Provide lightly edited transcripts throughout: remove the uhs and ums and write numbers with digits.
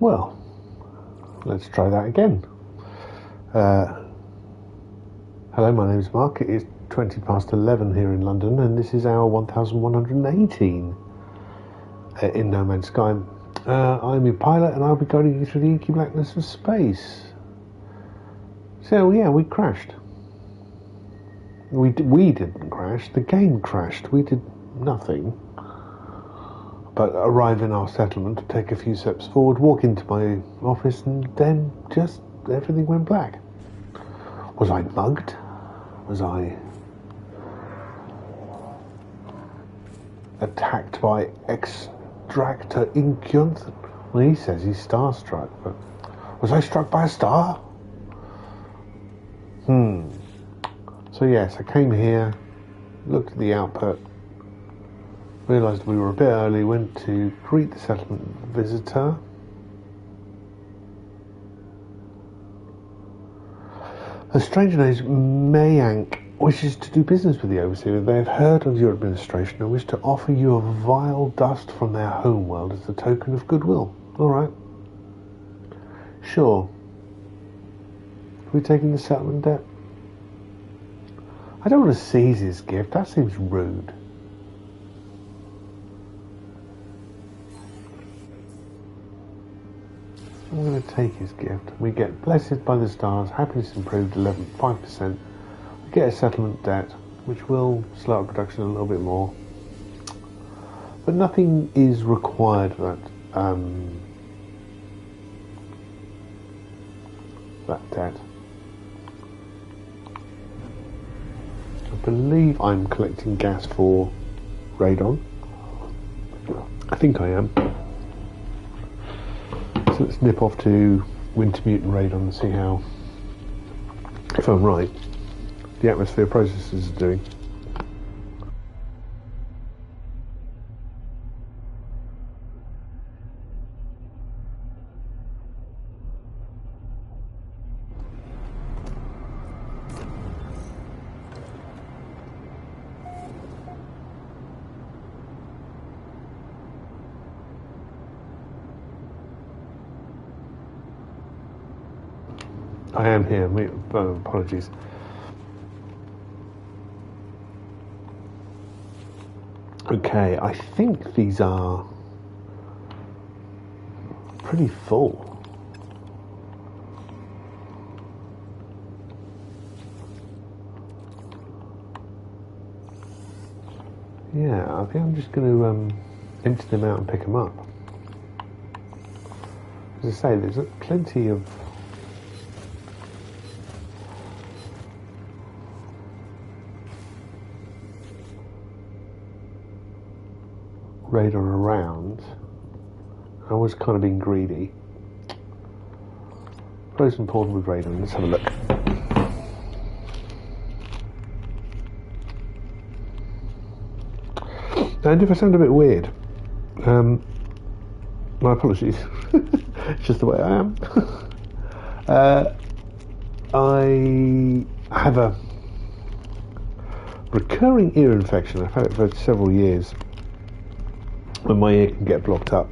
Well, let's try that again. Hello, my name is Mark. It is 20 past 11 here in London, and this is hour 1118 in No Man's Sky. I'm your pilot, and I'll be guiding you through the inky blackness of space. So, yeah, we crashed. We didn't crash. The game crashed. We did nothing but arrive in our settlement, take a few steps forward, walk into my office, and then just everything went black. Was I mugged? Was I attacked by Extractor Inkyunth? Well, he says he's starstruck, but was I struck by a star? So yes, I came here, looked at the output, realised we were a bit early, went to greet the settlement visitor. A stranger named Mayank wishes to do business with the Overseer. They have heard of your administration and wish to offer you a vile dust from their homeworld as a token of goodwill. All right. Sure. Are we taking the settlement debt? I don't want to seize his gift. That seems rude. I'm going to take his gift. We get blessed by the stars, happiness improved 5%. We get a settlement debt, which will slow up production a little bit more. But nothing is required for that debt. I believe I'm collecting gas for radon. I think I am. So let's nip off to Wintermute and radon and see how, if I'm right, the atmosphere processes are doing. I am here. Apologies. Okay, I think these are pretty full. Yeah, I think I'm just going to empty them out and pick them up. As I say, there's plenty of radon around. I was kind of being greedy. Frozen portal with radon. Let's have a look. And if I sound a bit weird, my apologies. It's just the way I am. I have a recurring ear infection. I've had it for several years. When my ear can get blocked up.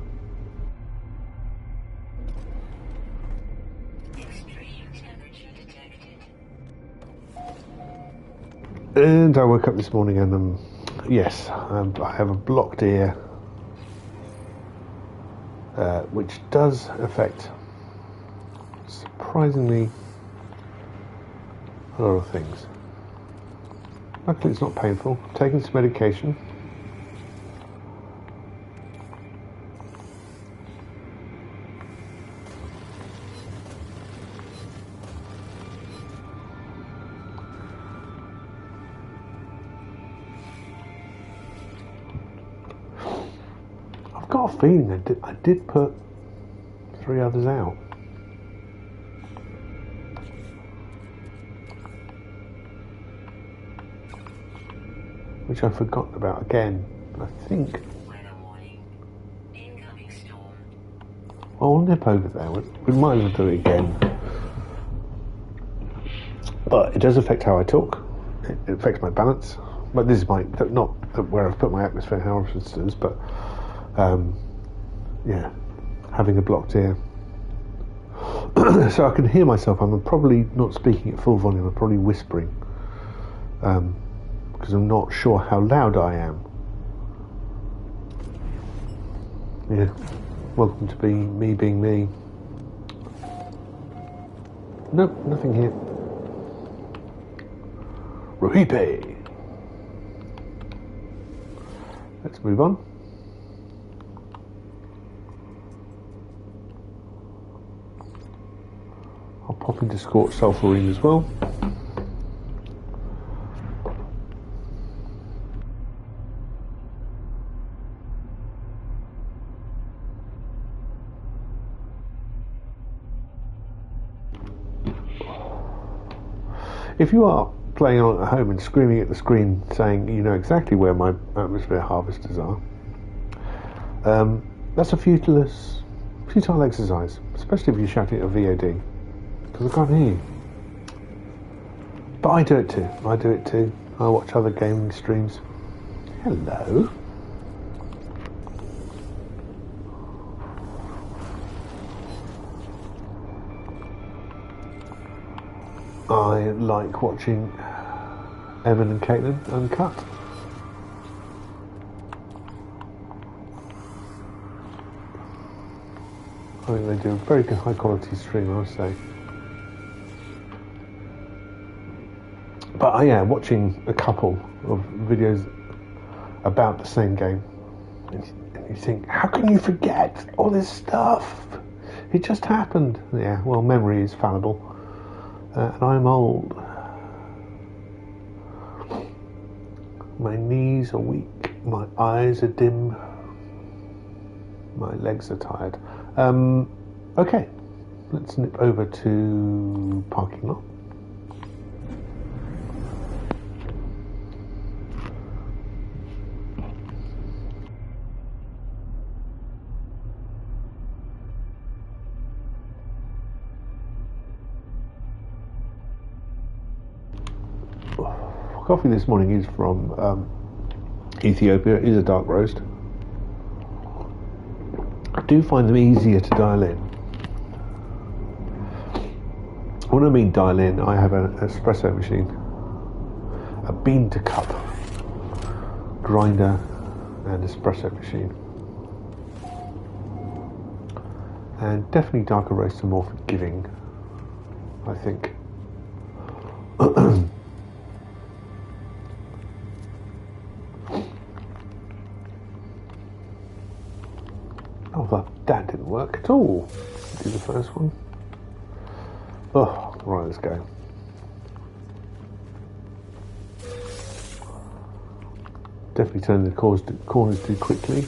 And I woke up this morning and yes, I have a blocked ear, which does affect surprisingly a lot of things. Luckily it's not painful. I'm taking some medication. I've got a feeling I did put 3 others out. Which I've forgotten about again. I think. I'll nip over there. We might as well do it again. But it does affect how I talk. It affects my balance. But this is not where I've put my atmosphere harvesters, but yeah, having a blocked ear So I can hear myself. I'm probably not speaking at full volume. I'm probably whispering because I'm not sure how loud I am. Yeah, welcome to me being me. Nope, nothing here. Rohipe. Let's move on. I'll pop into Scorched Sulphurine as well. If you are playing on at home and screaming at the screen saying you know exactly where my atmosphere harvesters are, that's a futile exercise, especially if you're shouting at a VOD, because I can't hear you. But I do it too. I watch other gaming streams. Hello. I like watching Evan and Caitlin Uncut. I think they do a very good high quality stream, I would say. But yeah, watching a couple of videos about the same game, and you think, how can you forget all this stuff? It just happened. Yeah, well, memory is fallible. And I'm old. My knees are weak. My eyes are dim. My legs are tired. Okay, let's nip over to parking lot. Coffee this morning is from Ethiopia. It is a dark roast. I do find them easier to dial in. When I mean dial in, I have an espresso machine, a bean to cup grinder and espresso machine. And definitely darker roasts are more forgiving, I think. Oh, that didn't work at all. Do the first one. Oh, right, let's go. Definitely turn the corners too quickly.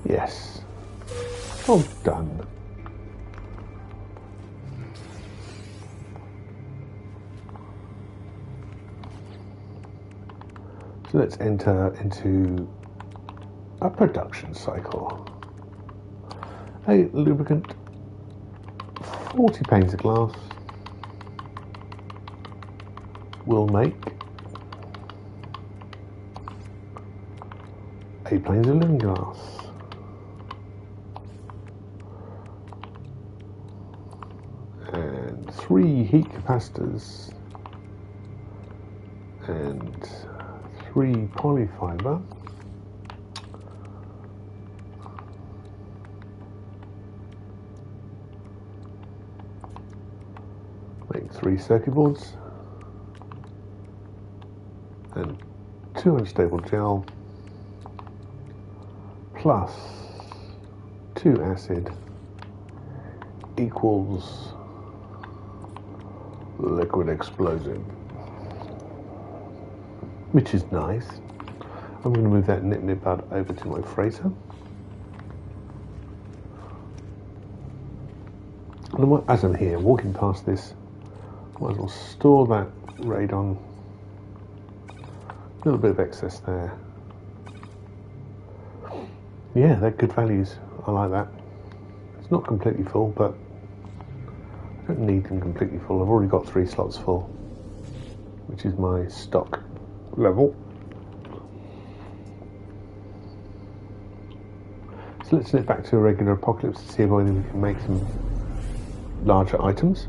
Yes. All done. So let's enter into a production cycle. A lubricant, 40 panes of glass will make 8 planes of living glass. And 3 heat capacitors and 3 polyfiber. Make 3 circuit boards and 2 unstable gel plus 2 acid equals liquid explosive. which is nice. I'm going to move that Nip Nip Bud over to my freighter. And as I'm here, walking past this, I might as well store that radon. A little bit of excess there. Yeah, they're good values. I like that. It's not completely full, but I don't need them completely full. I've already got 3 slots full, which is my stock level. So let's snip back to a regular Apocalypse to see if we can make some larger items.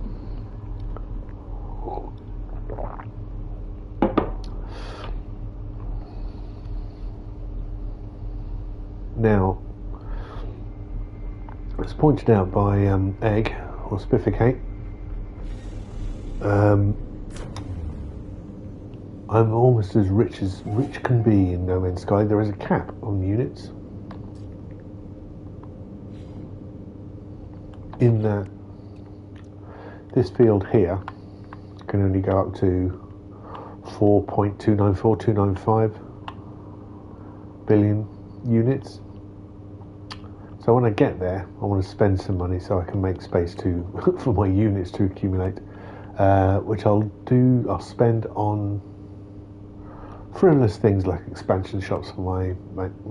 Now, as pointed out by Egg or Spifficate, I'm almost as rich can be in No Man's Sky. There is a cap on units, in that this field here can only go up to 4.295 billion units. So when I get there, I want to spend some money so I can make space for my units to accumulate, which I'll spend on frivolous things like expansion shops for my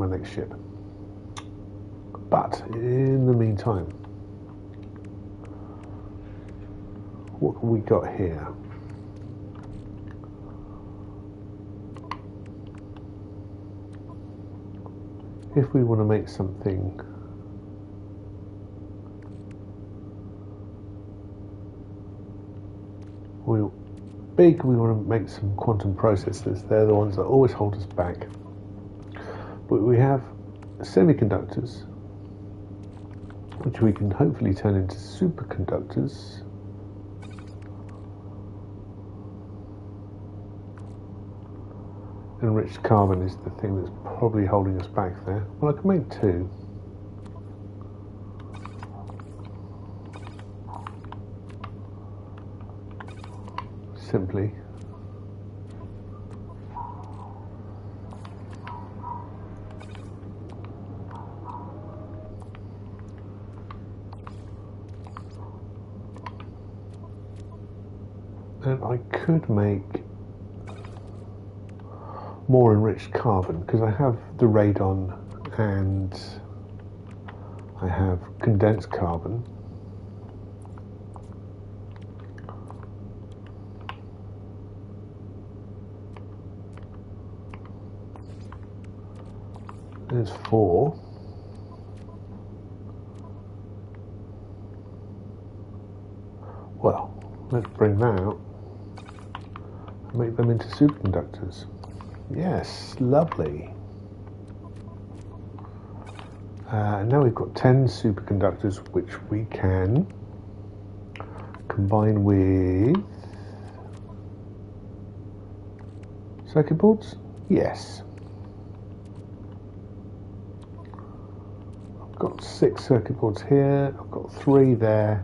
next ship. But in the meantime, what have we got here? If we want to make something big, we want to make some quantum processors. They're the ones that always hold us back. But we have semiconductors, which we can hopefully turn into superconductors. Enriched carbon is the thing that's probably holding us back there. Well, I can make 2. Simply. And I could make more enriched carbon because I have the radon and I have condensed carbon. There's 4. Well, let's bring that out and make them into superconductors. Yes, lovely. Now we've got 10 superconductors, which we can combine with circuit boards. Yes. I've got 6 circuit boards here. I've got 3 there.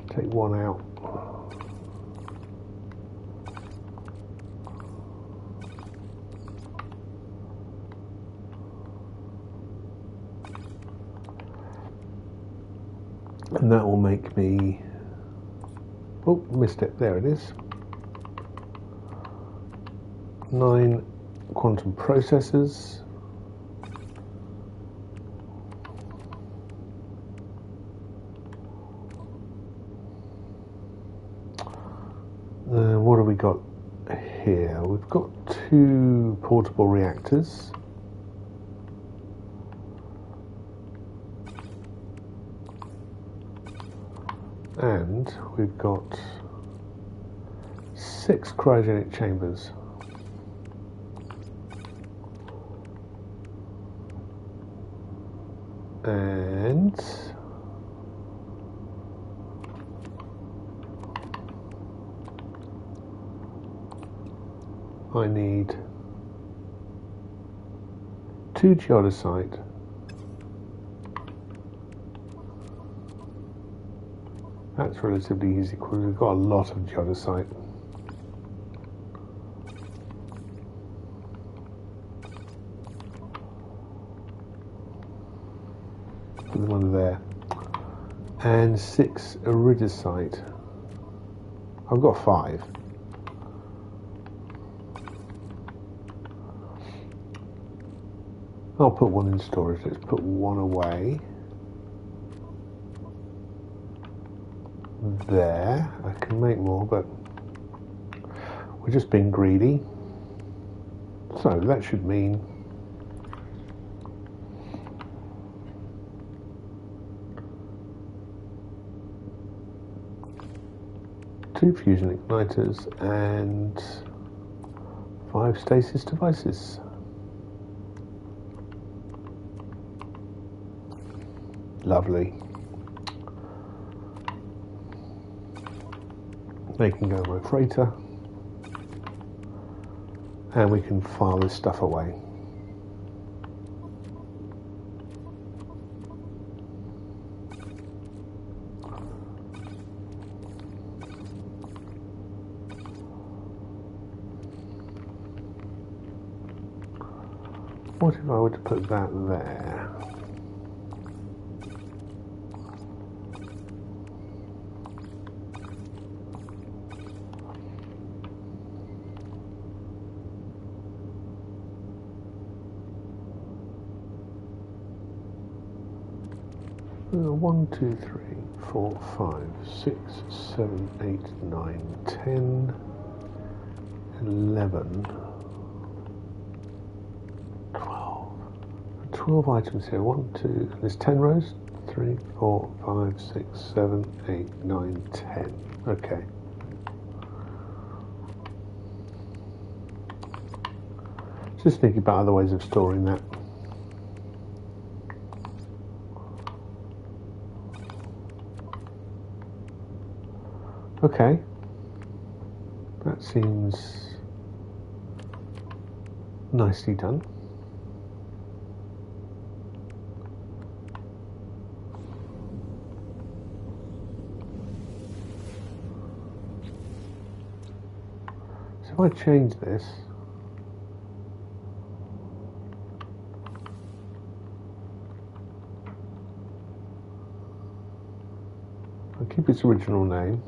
Take 1 out. And that will make me, oh, missed it, there it is, 9 quantum processors. What have we got here? We've got 2 portable reactors. And we've got 6 cryogenic chambers. And I need 2 geodesite That's relatively easy because we've got a lot of geodesite. Put them under there. And 6 iridesite. I've got 5. I'll put 1 in storage. Let's put 1 away. There. I can make more, but we're just being greedy. So that should mean two fusion igniters and 5 stasis devices. Lovely. They can go in my freighter, and we can file this stuff away. What if I were to put that there? One, 2, 3, 4, 5, 6, 7, 8, 9, 10, 11, 12. 12 items here. 1, 2, there's 10 rows. 3, 4, 5, 6, 7, 8, 9, 10. Okay. Just thinking about other ways of storing that. Okay, that seems nicely done. So if I change this, I'll keep its original name.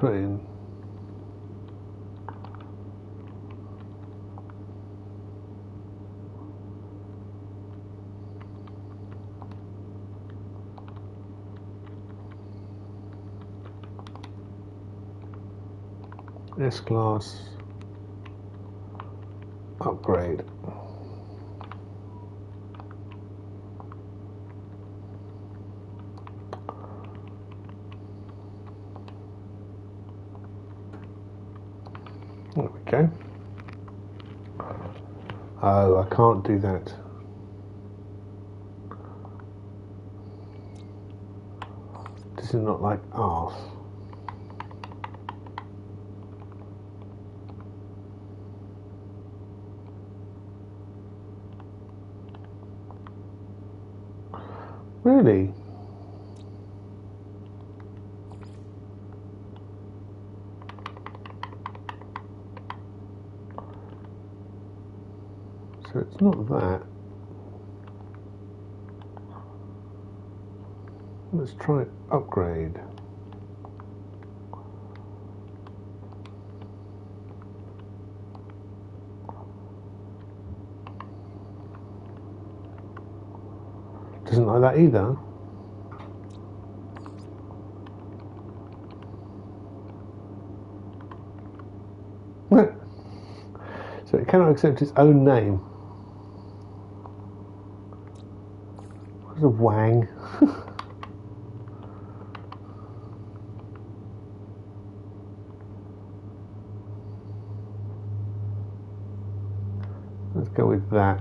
Put in S-Class upgrade. There we go. Oh, I can't do that. This is not like arse. Really? So it's not that. Let's try upgrade. Doesn't like that either. So it cannot accept its own name. What a wang. Let's go with that.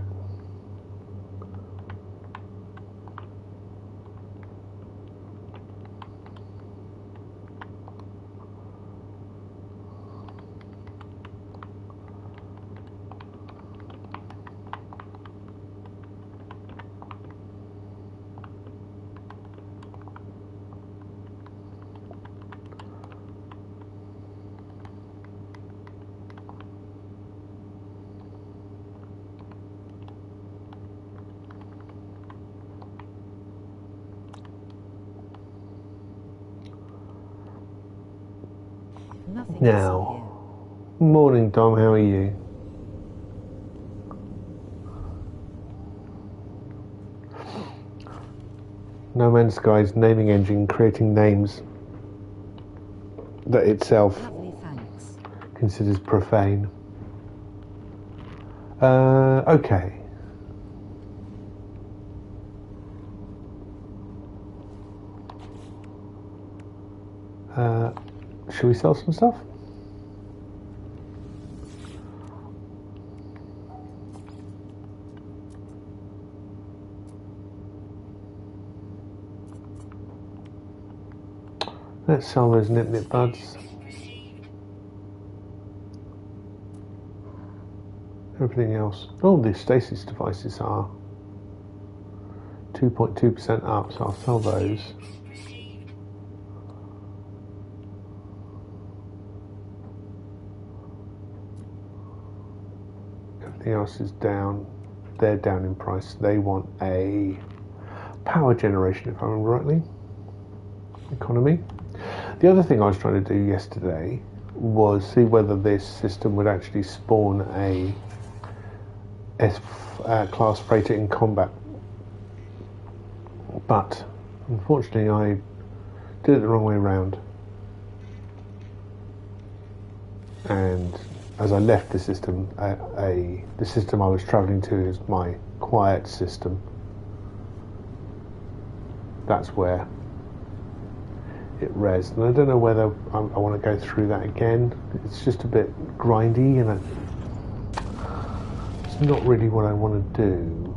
Nothing Now, morning Dom, how are you? No Man's Sky's naming engine creating names that itself considers profane. Okay. Should we sell some stuff? Let's sell those nip buds. Everything else. Oh, the stasis devices are 2.2% up, so I'll sell those. Everything else is down. They're down in price. They want a power generation, if I remember rightly. Economy. The other thing I was trying to do yesterday was see whether this system would actually spawn a S-class freighter in combat. But unfortunately I did it the wrong way around. And as I left the system, the system I was travelling to is my quiet system. That's where it rezzed, and I don't know whether I want to go through that again. It's just a bit grindy, and it's not really what I want to do.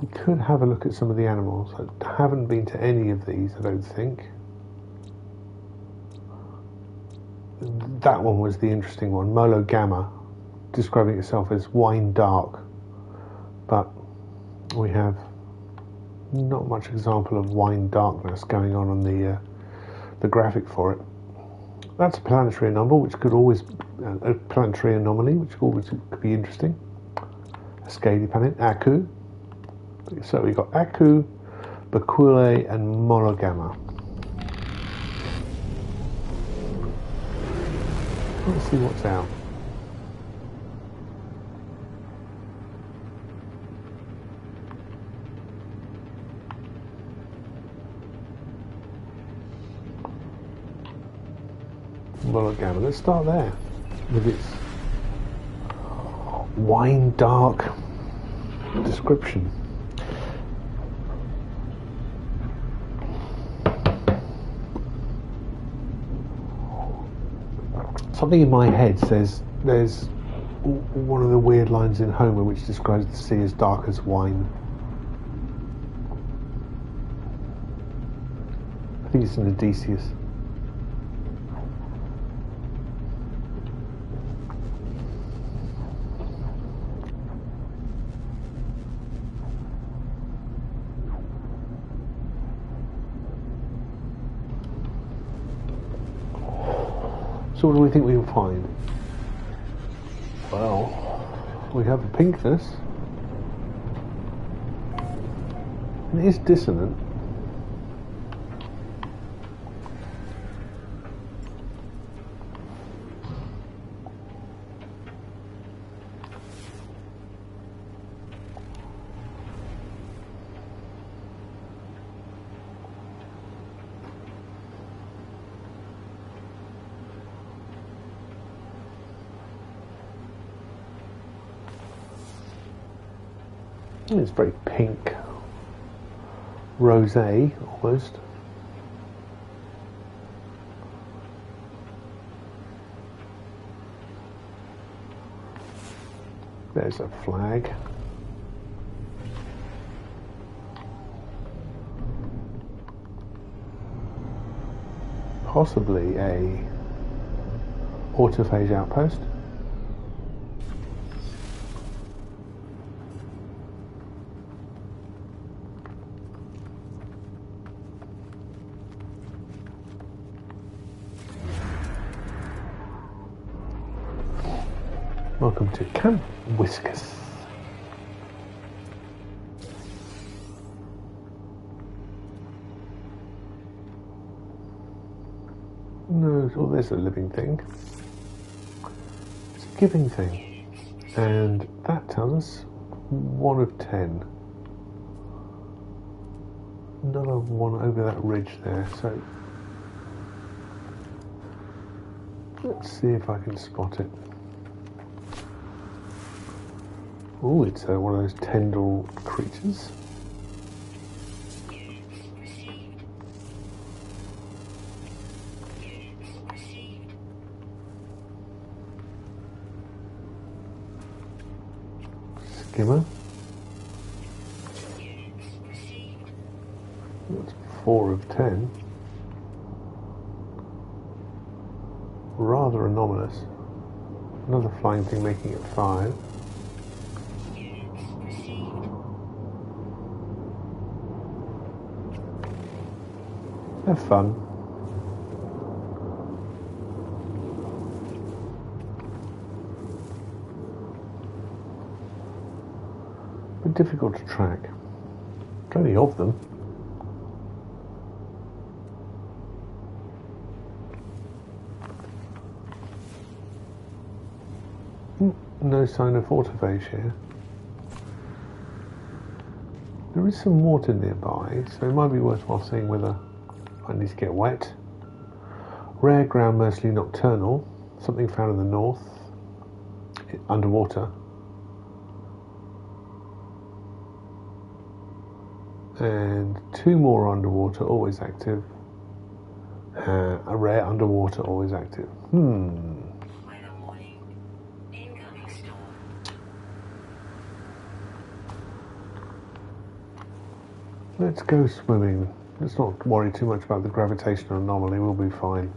We could have a look at some of the animals. I haven't been to any of these, I don't think. That one was the interesting one, Molo Gamma, describing itself as wine dark, but we have not much example of wine darkness going on the graphic for it. That's a planetary number, which could always a planetary anomaly, which always could be interesting. A scaly planet, Aku. So we've got Aku, Bakule, and Molo Gamma. Let's see what's out. Molo Gamma. Let's start there with its wine dark description. Something in my head says there's one of the weird lines in Homer which describes the sea as dark as wine. I think it's in Odysseus. So what do we think we will find? Well, we have a pinkness. It is dissonant. It's very pink, rosé almost. There's a flag. Possibly a autophage outpost. Welcome to Camp Whiskas. No, oh, there's a living thing. It's a giving thing. And that tells us 1 of 10. Another one over that ridge there, so let's see if I can spot it. Oh, it's one of those tendril creatures. Skimmer. That's 4 of 10. Rather anomalous. Another flying thing making it 5. Have fun. But difficult to track. Plenty of them. No sign of autophage here. There is some water nearby, so it might be worthwhile seeing whether I need to get wet. Rare ground, mostly nocturnal. Something found in the north. Underwater. And 2 more underwater, always active. A rare underwater, always active. Let's go swimming. Let's not worry too much about the gravitational anomaly, we'll be fine.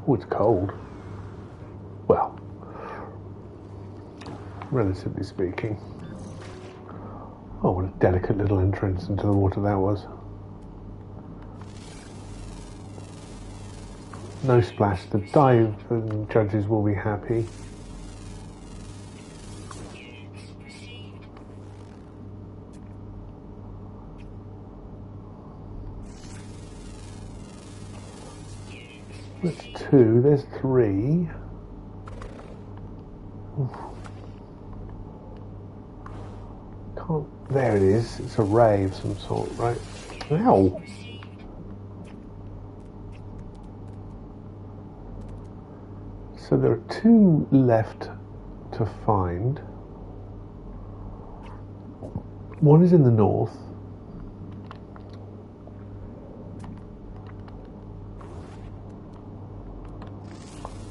Oh, it's cold. Well, relatively speaking. Oh, what a delicate little entrance into the water that was. No splash. The dive judges will be happy. That's 2. There's 3. Oof. There it is. It's a ray of some sort, right? Ow! So there are 2 left to find. One is in the north.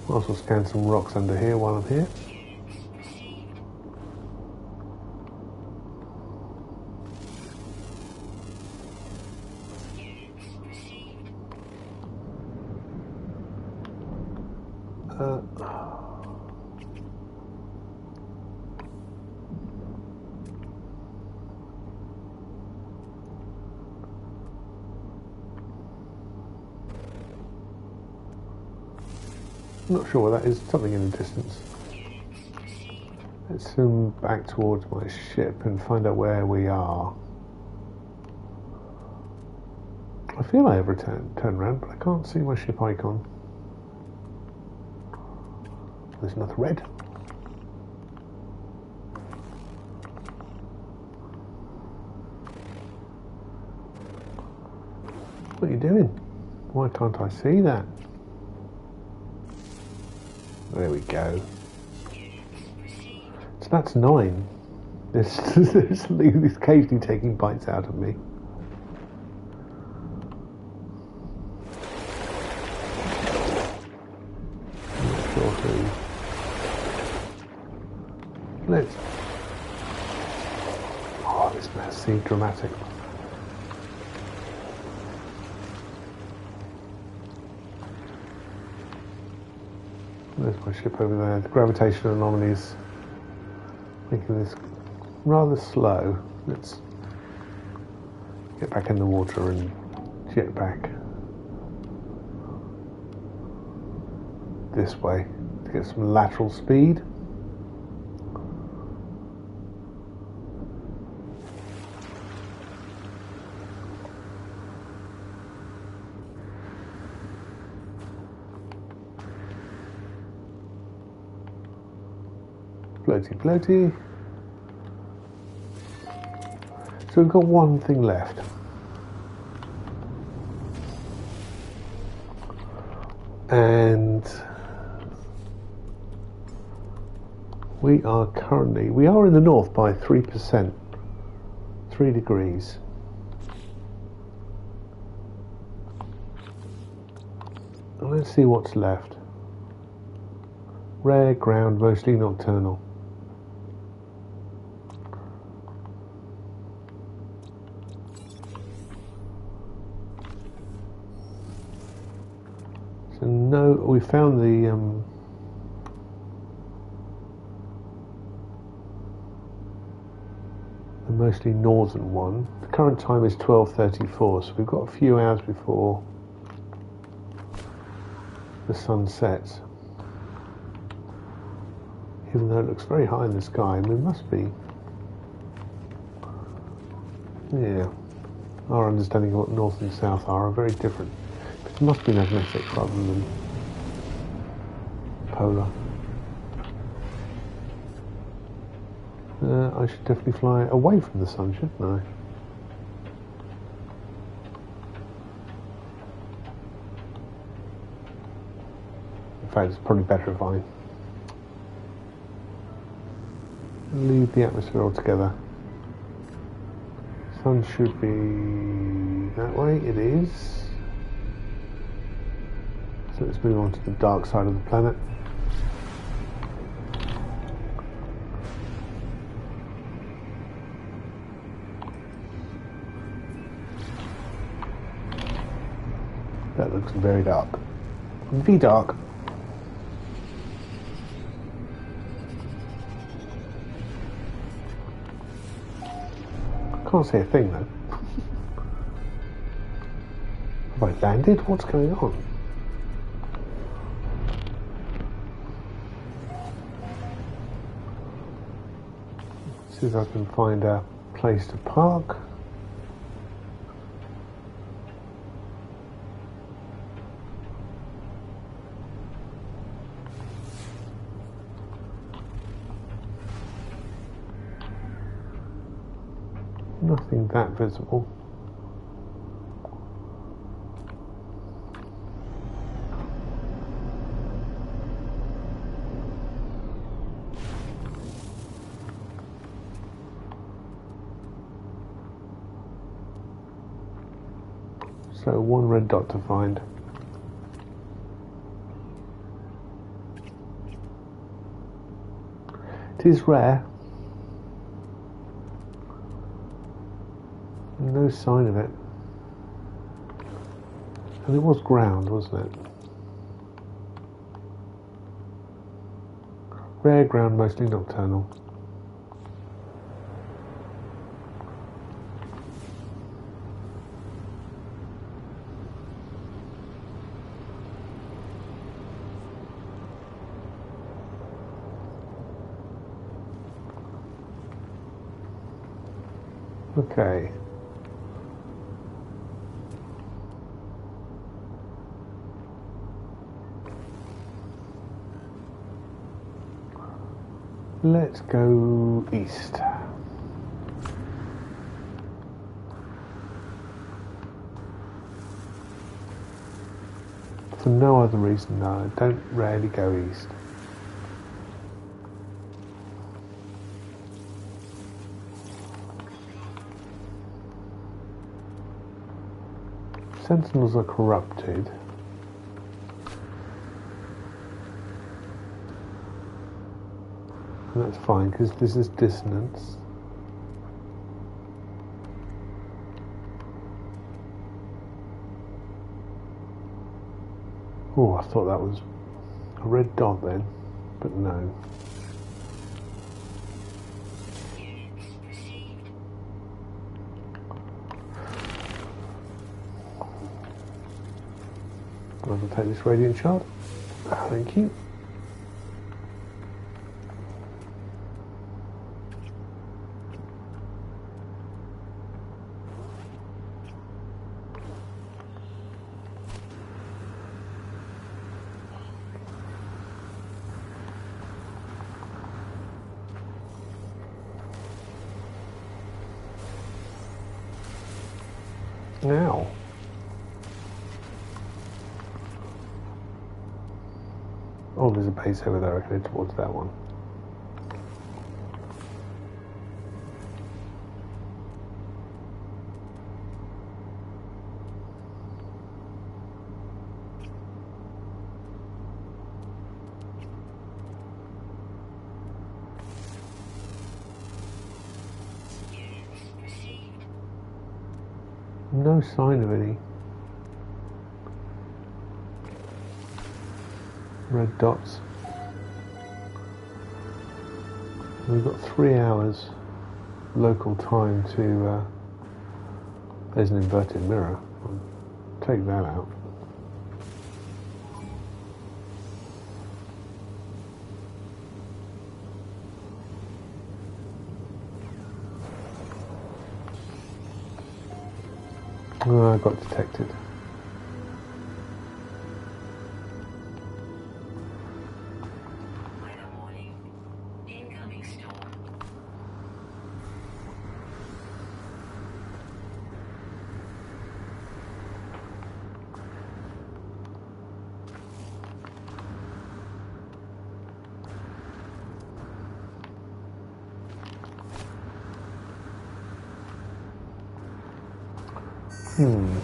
I'll also scan some rocks under here while I'm here. Not sure what that is. Something in the distance. Let's zoom back towards my ship and find out where we are. I feel I have turned around, but I can't see my ship icon. There's nothing red. What are you doing? Why can't I see that? There we go. So that's 9. There's something that's occasionally taking bites out of me. I'm not sure who. Let's. Oh, this messy, dramatic. There's my ship over there. The gravitational anomalies making this rather slow. Let's get back in the water and jet back. this way to get some lateral speed. Floaty, floaty. So we've got one thing left. And we are in the north by 3%, 3 degrees. And let's see what's left. Rare ground, mostly nocturnal. So no, we found the mostly northern one. The current time is 12:34, so we've got a few hours before the sun sets. Even though it looks very high in the sky, and it must be. Yeah, our understanding of what north and south are very different. But it must be magnetic rather than polar. I should definitely fly away from the sun, shouldn't I? In fact, it's probably better if I leave the atmosphere altogether. Sun should be that way. It is. So let's move on to the dark side of the planet. That looks very dark. Very dark. I can't see a thing though. Have I landed? What's going on? See if I can find a place to park. Nothing that visible. So one red dot to find. It is rare. No sign of it. And it was ground, wasn't it? Rare ground, mostly nocturnal. Okay. Let's go east. For no other reason, no. I don't rarely go east. Sentinels are corrupted. And that's fine, because this is dissonance. Oh, I thought that was a red dot then, but no. I'm going to take this radiant shard. Thank you. Now. Oh, there's a base over there. I can head towards that one. No sign of any red dots. We've got 3 hours local time to. There's an inverted mirror. I'll take that out. Oh, I got detected.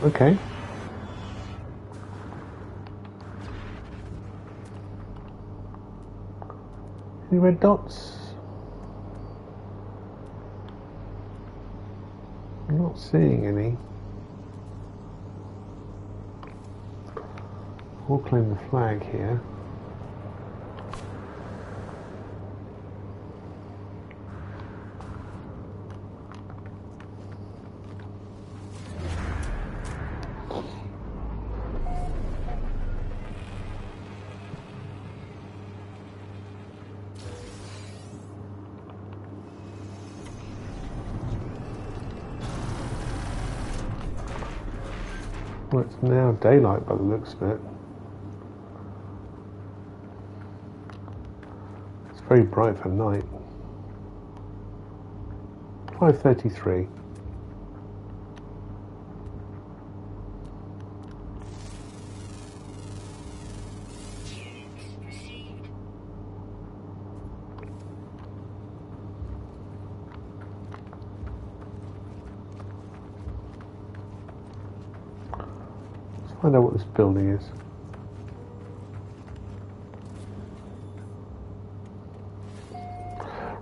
Okay. Any red dots? I'm not seeing any. We'll claim the flag here. Well, it's now daylight by the looks of it. It's very bright for night. 5:33. Find out what this building is.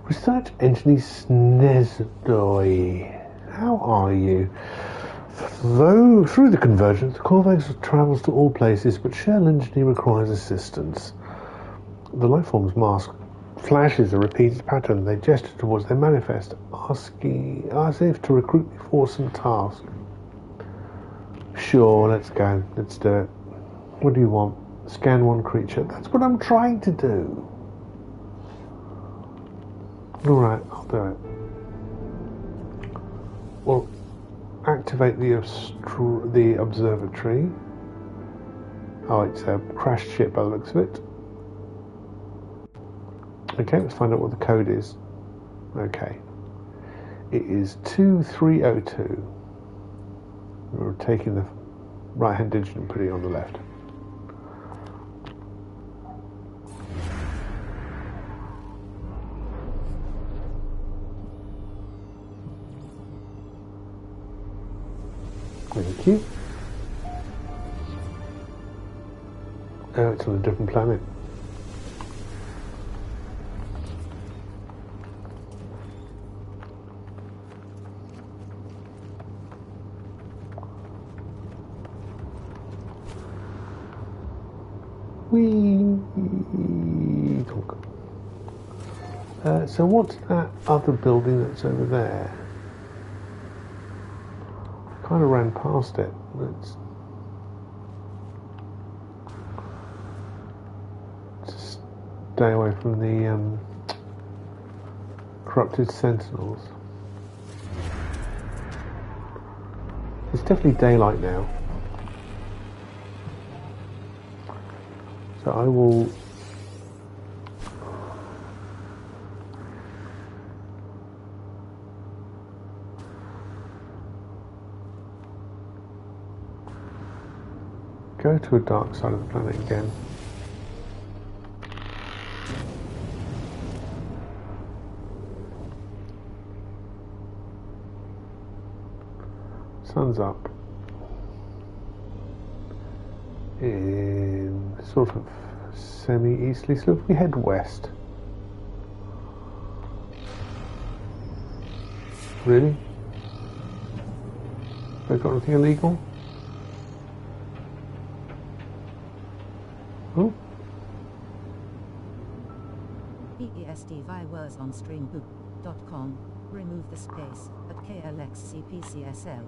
Research Engineer Snezdoy. How are you? Though through the convergence, Corvex travels to all places, but Shell Engineer requires assistance. The lifeform's mask flashes a repeated pattern. They gesture towards their manifest, asking as if to recruit me for some task. Sure, let's go. Let's do it. What do you want? Scan one creature. That's what I'm trying to do. Alright, I'll do it. Well, activate the observatory. Oh, it's a crashed ship by the looks of it. Okay, let's find out what the code is. Okay. It is 2302. We're taking the right-hand digit and putting it on the left. Thank you. Oh, it's on a different planet. So what's that other building that's over there? I kind of ran past it. stay away from the corrupted sentinels. It's definitely daylight now. So I will go to a dark side of the planet again. Sun's up in sort of semi-easterly, so if we head west. Really? Have I got anything illegal? Oh. PESDVI was on streambook.com. Remove the space at KLXCPCSL.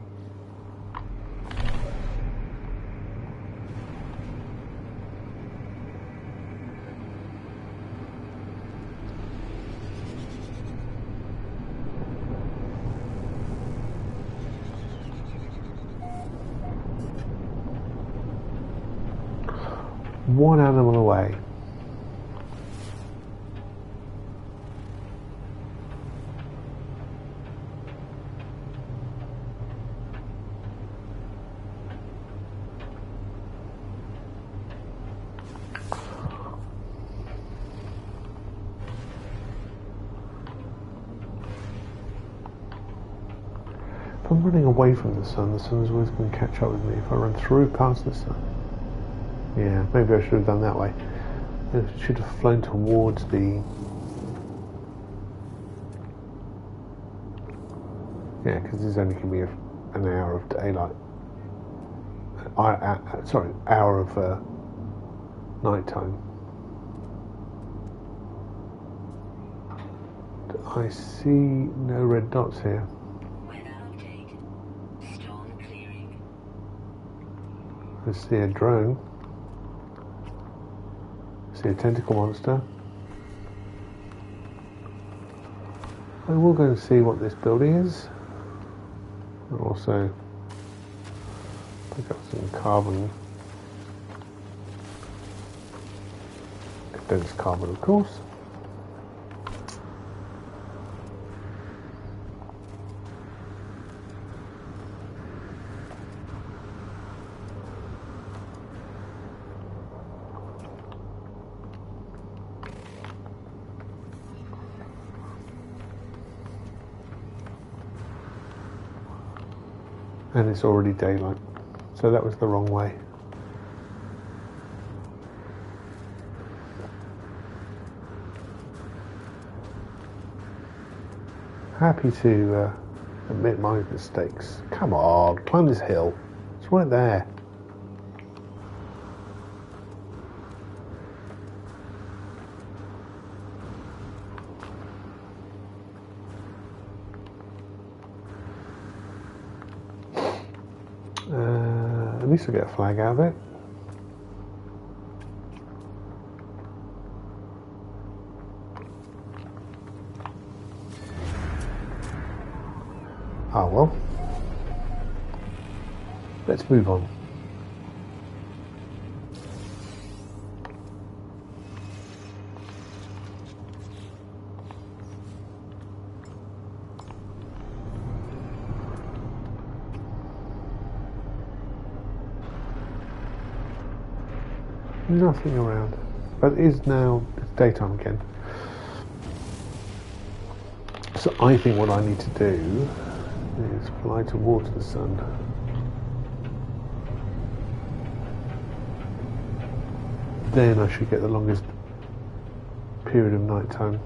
One animal away. If I'm running away from the sun is always going to catch up with me if I run through past the sun. Yeah, maybe I should have done that way. I should have flown towards the... Yeah, because there's only going to be an hour of daylight. Sorry, hour of night time. I see no red dots here. I see a drone. I see a tentacle monster. I will go and see what this building is. And also pick up some carbon. Condensed carbon, of course. And it's already daylight, so that was the wrong way. Happy to admit my mistakes. Come on, climb this hill. It's right there. At least I get a flag out of it. Ah well. Let's move on. Nothing around, but it is now daytime again. So I think what I need to do is fly towards the sun. Then I should get the longest period of night time.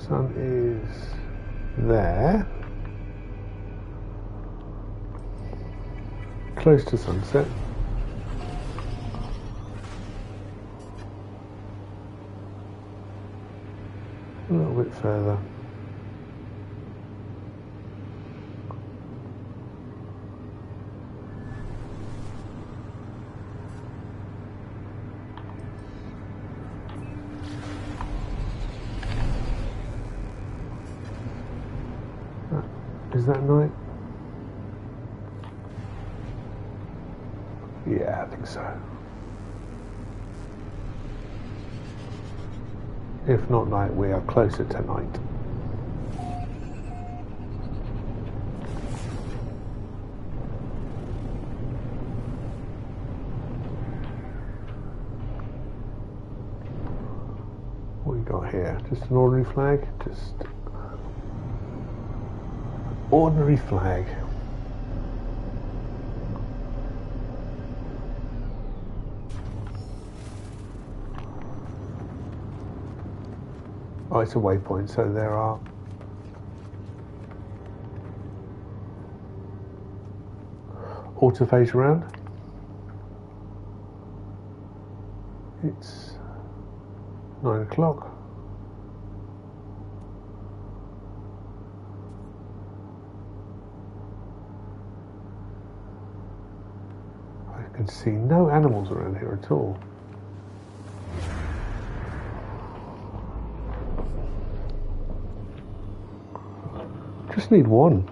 Sun is there, close to sunset. A little bit further. Is that night? Yeah, I think so. If not night, we are closer to night. What we got here? Just an ordinary flag? Just ordinary flag. Oh, it's a waypoint, so there are autophage around. It's 9 o'clock. I can see no animals around here at all. Just need one.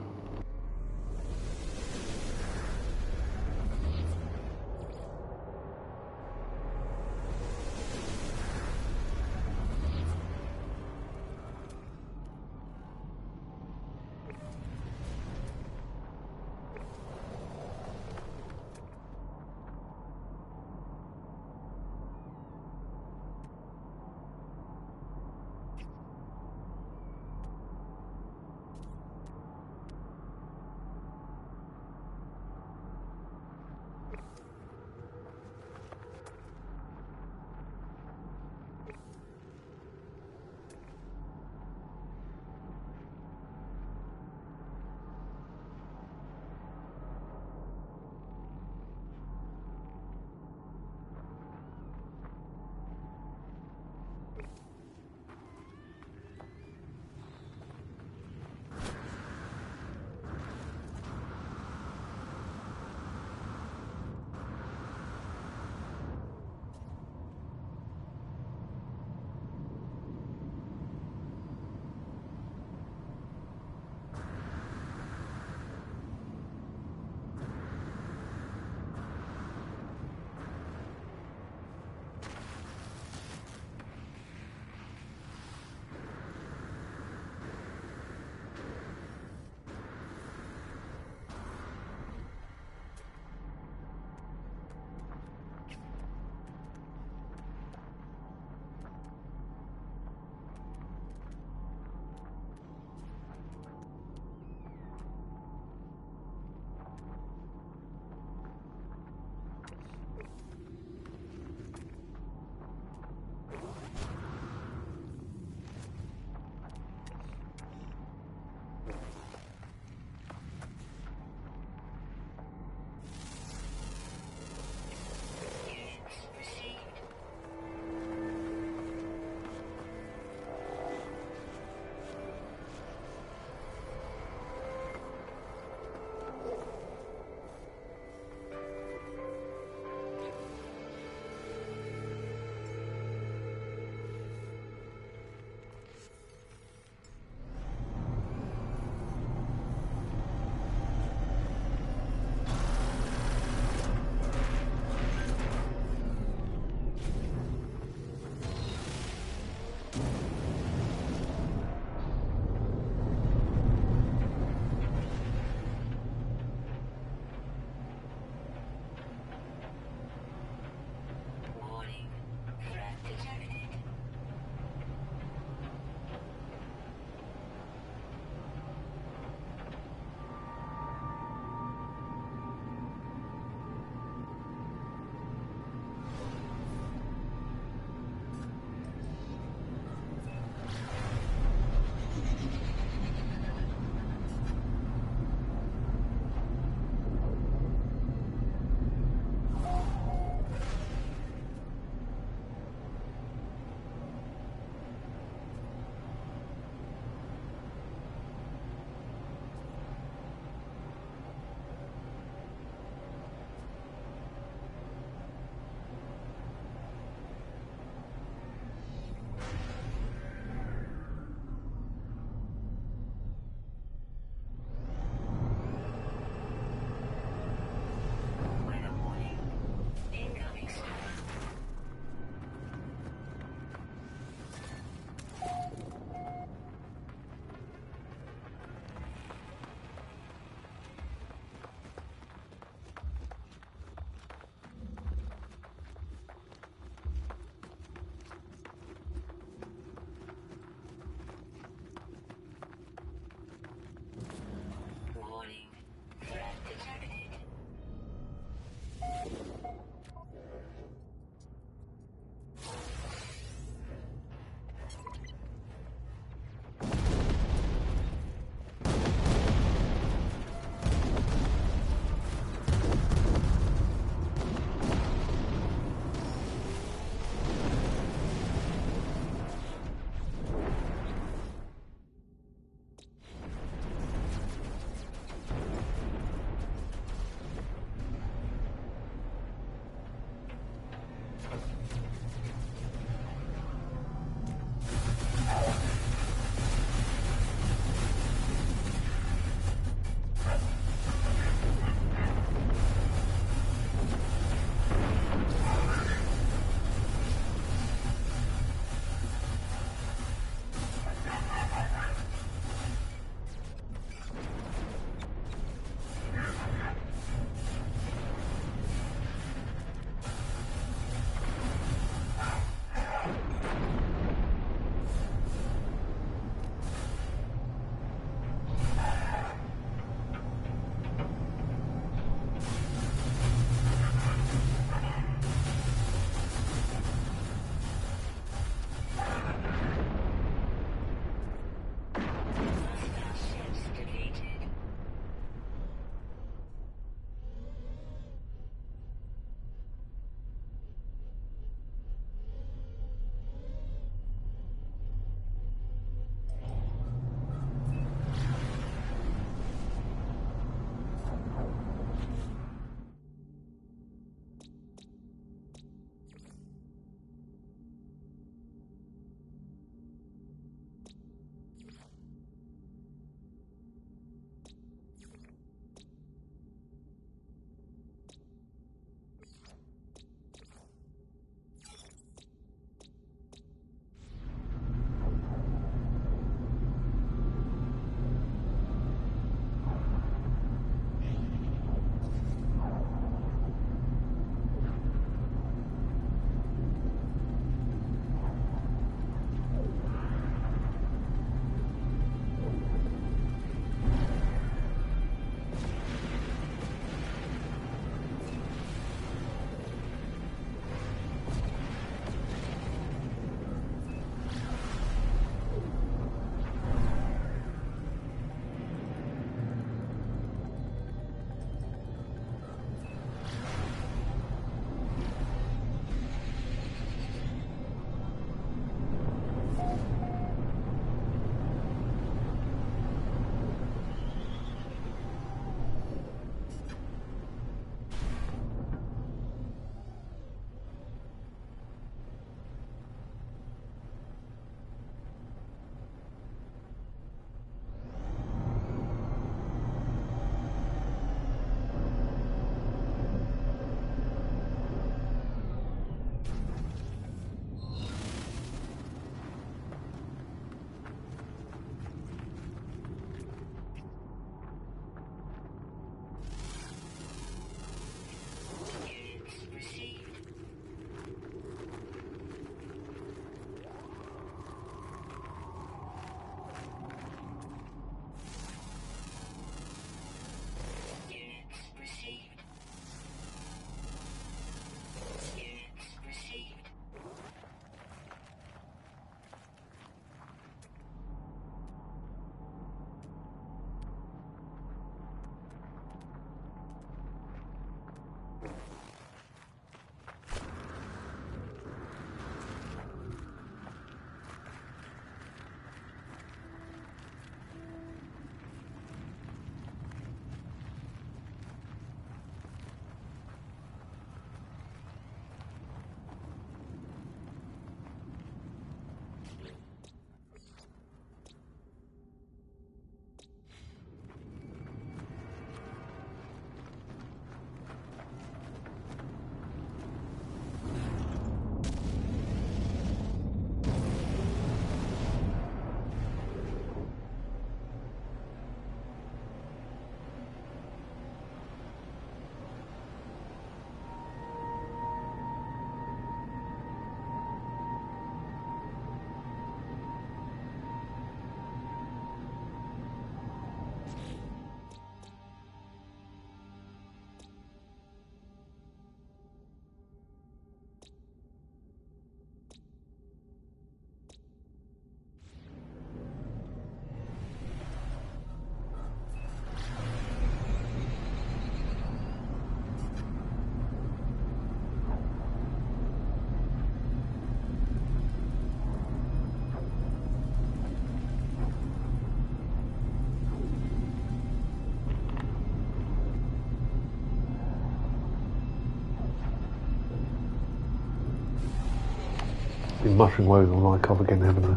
been muttering away with the mic off again, haven't I?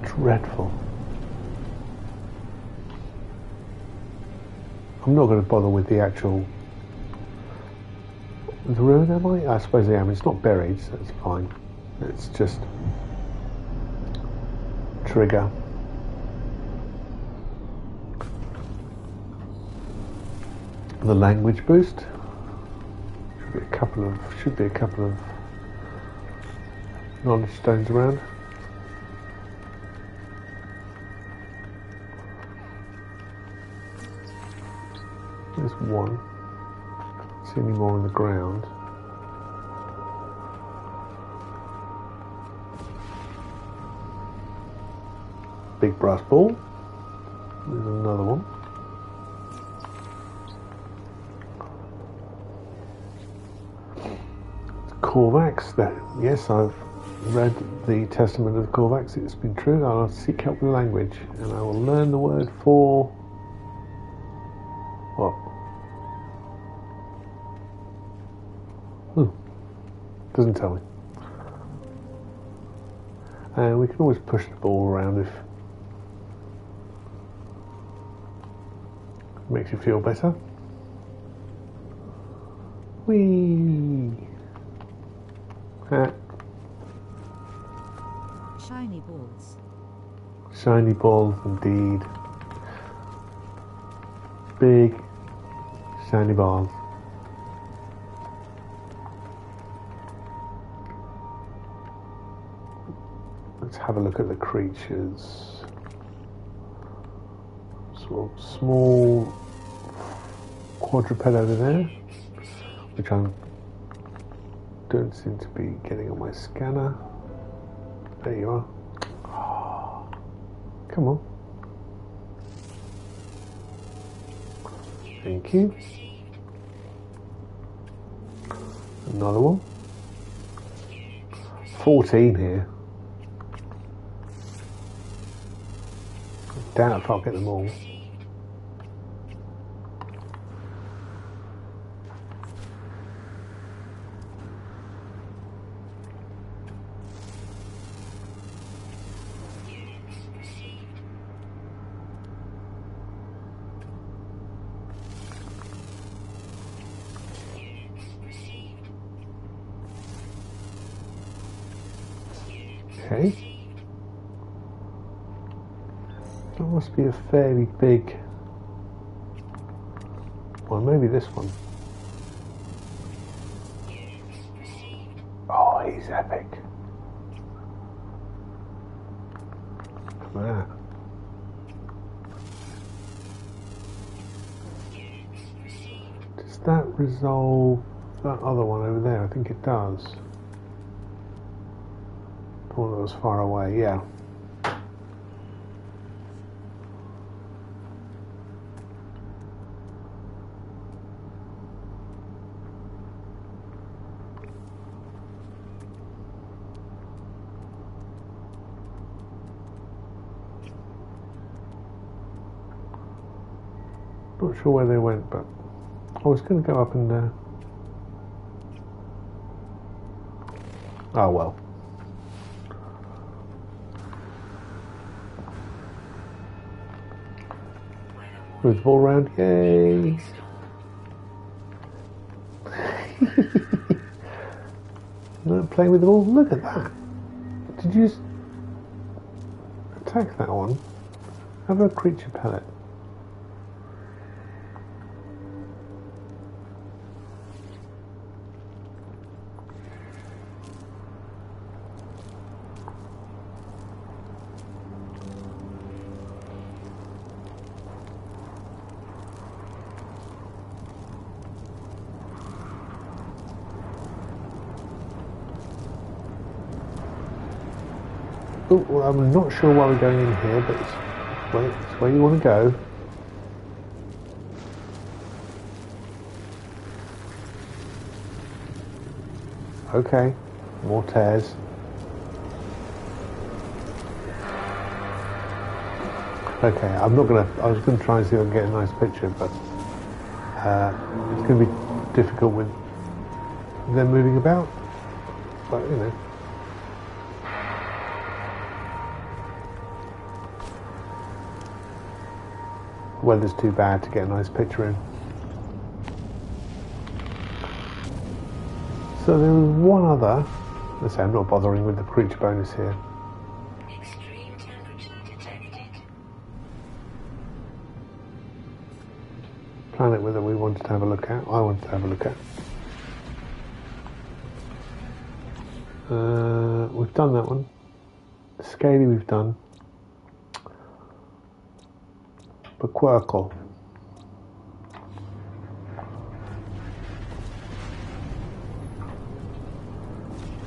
Dreadful. I'm not going to bother with the actual... The ruin, am I? I suppose I am. It's not buried, so it's fine. It's just... trigger. The language boost. Should be a couple of knowledge stones around. There's one. Can't see any more on the ground. Big brass ball. There's another one. Korvax. Yes, I've read the Testament of the Korvax. It's been true. I'll seek help with language, and I will learn the word for what? Doesn't tell me. And we can always push the ball around if it makes you feel better. Whee! Shiny balls. Shiny balls, indeed. Big, shiny balls. Let's have a look at the creatures. Sort of small quadruped over there, which I don't seem to be getting on my scanner. There you are. Oh, come on. Thank you. Another one. 14 here. I doubt if I'll get them all. Okay. That must be a fairly big one, maybe this one. Oh, he's epic. Look at that. Does that resolve that other one over there? I think it does. The one that was far away, yeah. Not sure where they went, but I was going to go up and oh well. Move the ball around, yay! Not playing with the ball, look at that! Did you just attack that one? Have a creature pellet. Oh, well, I'm not sure why we're going in here, but it's where you want to go. Okay, more tears. Okay, I was gonna try and see if I can get a nice picture, but It's going to be difficult with them moving about, but you know. The weather's too bad to get a nice picture in. So there was one other. Let's say I'm not bothering with the creature bonus here. Extreme temperature detected. Planet that we wanted to have a look at. I wanted to have a look at. We've done that one. Scaly we've done. But Quirkle.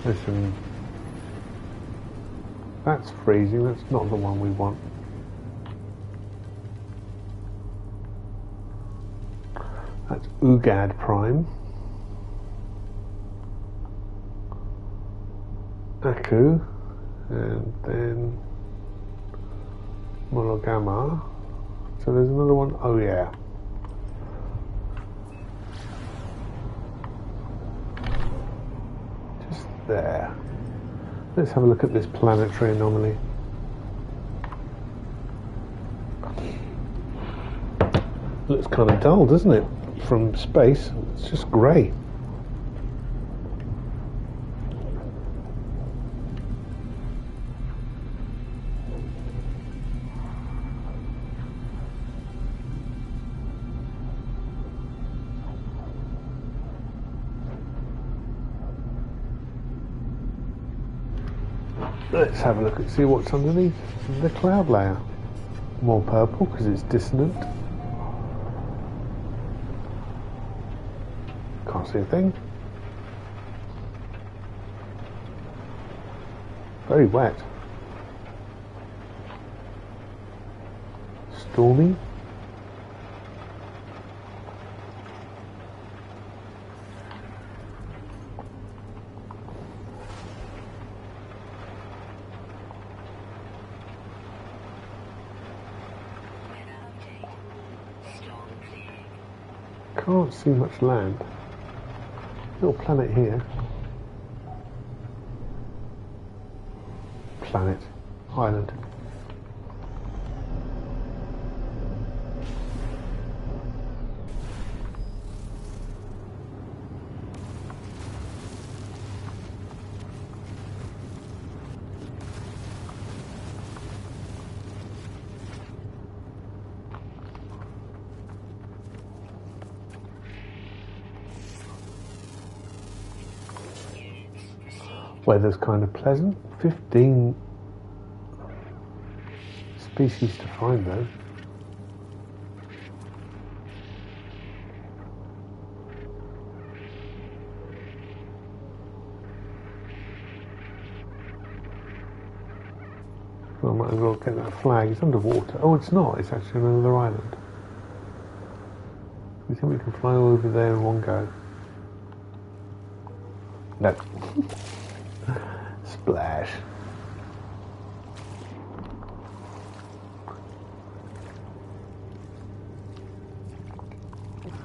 Listen. That's freezing. That's not the one we want. That's Ugad Prime. Aku. And then Mologama. So there's another one. Oh yeah. Just there. Let's have a look at this planetary anomaly. Looks kind of dull, doesn't it? From space, it's just grey. Let's have a look and see what's underneath the cloud layer. More purple because it's dissonant. Can't see a thing. Very wet. Stormy. Can't see much land. Little planet here. Planet. Island. Weather's kind of pleasant. 15 species to find though. Well, I might as well get that flag. It's underwater. Oh, it's not. It's actually another island. You think we can fly over there in one go? No. Splash.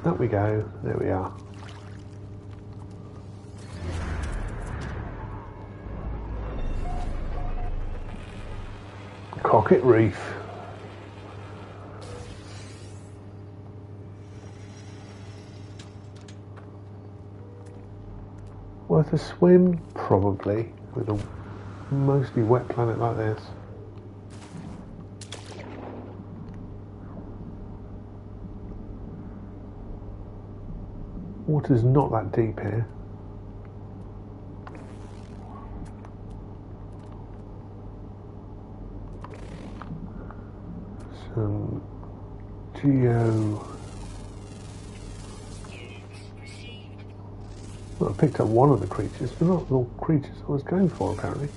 Up we go. There we are. Cocket Reef. Worth a swim? Probably, with a mostly wet planet like this. Water's not that deep here. Some geo... Well, I picked up one of the creatures, but not the creatures I was going for, apparently.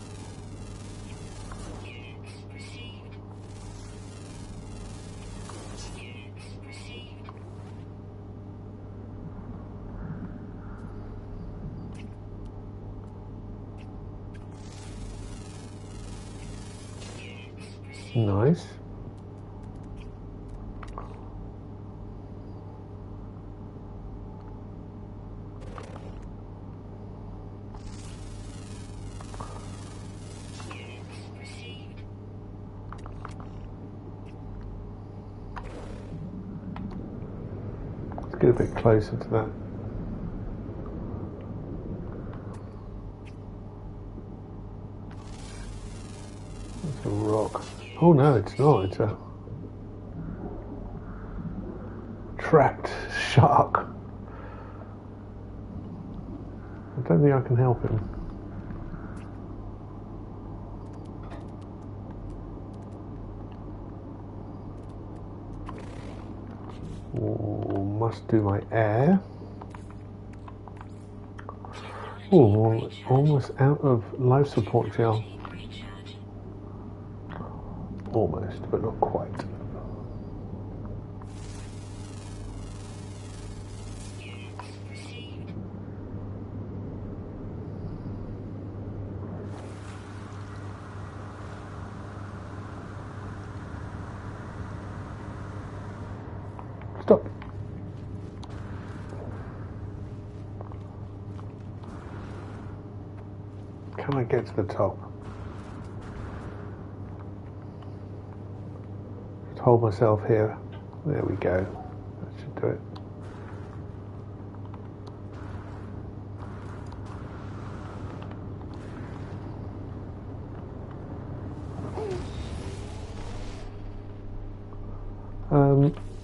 Nice. Let's get a bit closer to that. It's a rock. Oh no, it's not. It's a trapped shark. I don't think I can help him. Oh, must do my air. Oh, almost out of life support gel. Almost, but not quite. Stop. Can I get to the top? Just hold myself here. There we go. That should do it.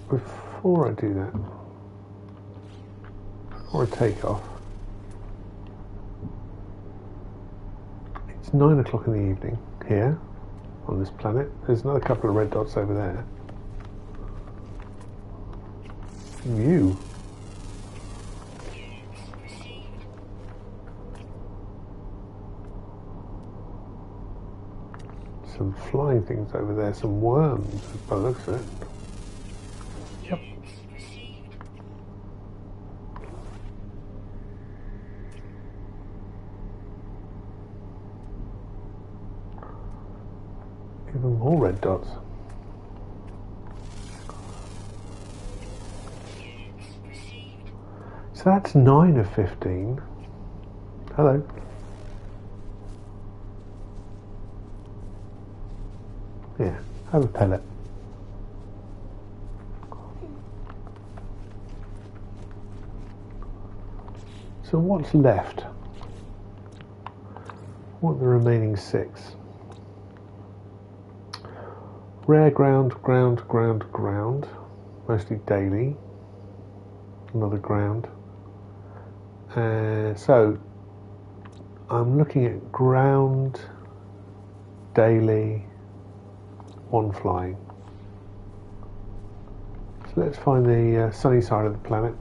Before I do that, before I take off, it's 9 o'clock in the evening here on this planet. There's another couple of red dots over there. You. Some flying things over there, some worms by the looks of it. Yep. Even more red dots. So that's 9 of 15. Hello. Yeah, have a pellet. So what's left? What are the remaining 6? Rare ground, mostly daily. Another ground. So I'm looking at ground, daily, 1 flying. So let's find the sunny side of the planet.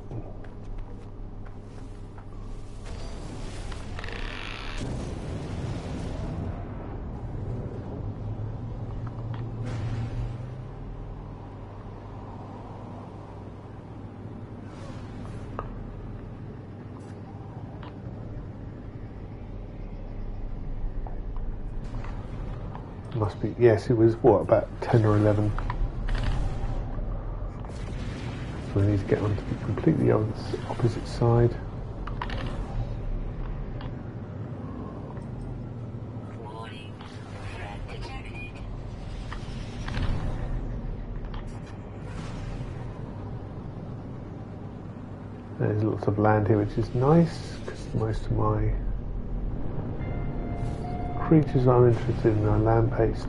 Must be, yes, it was what, about 10 or 11. So we need to get onto the completely opposite side. Warning. Threat detected. There's lots of land here, which is nice, because most of my creatures I'm interested in are land-based.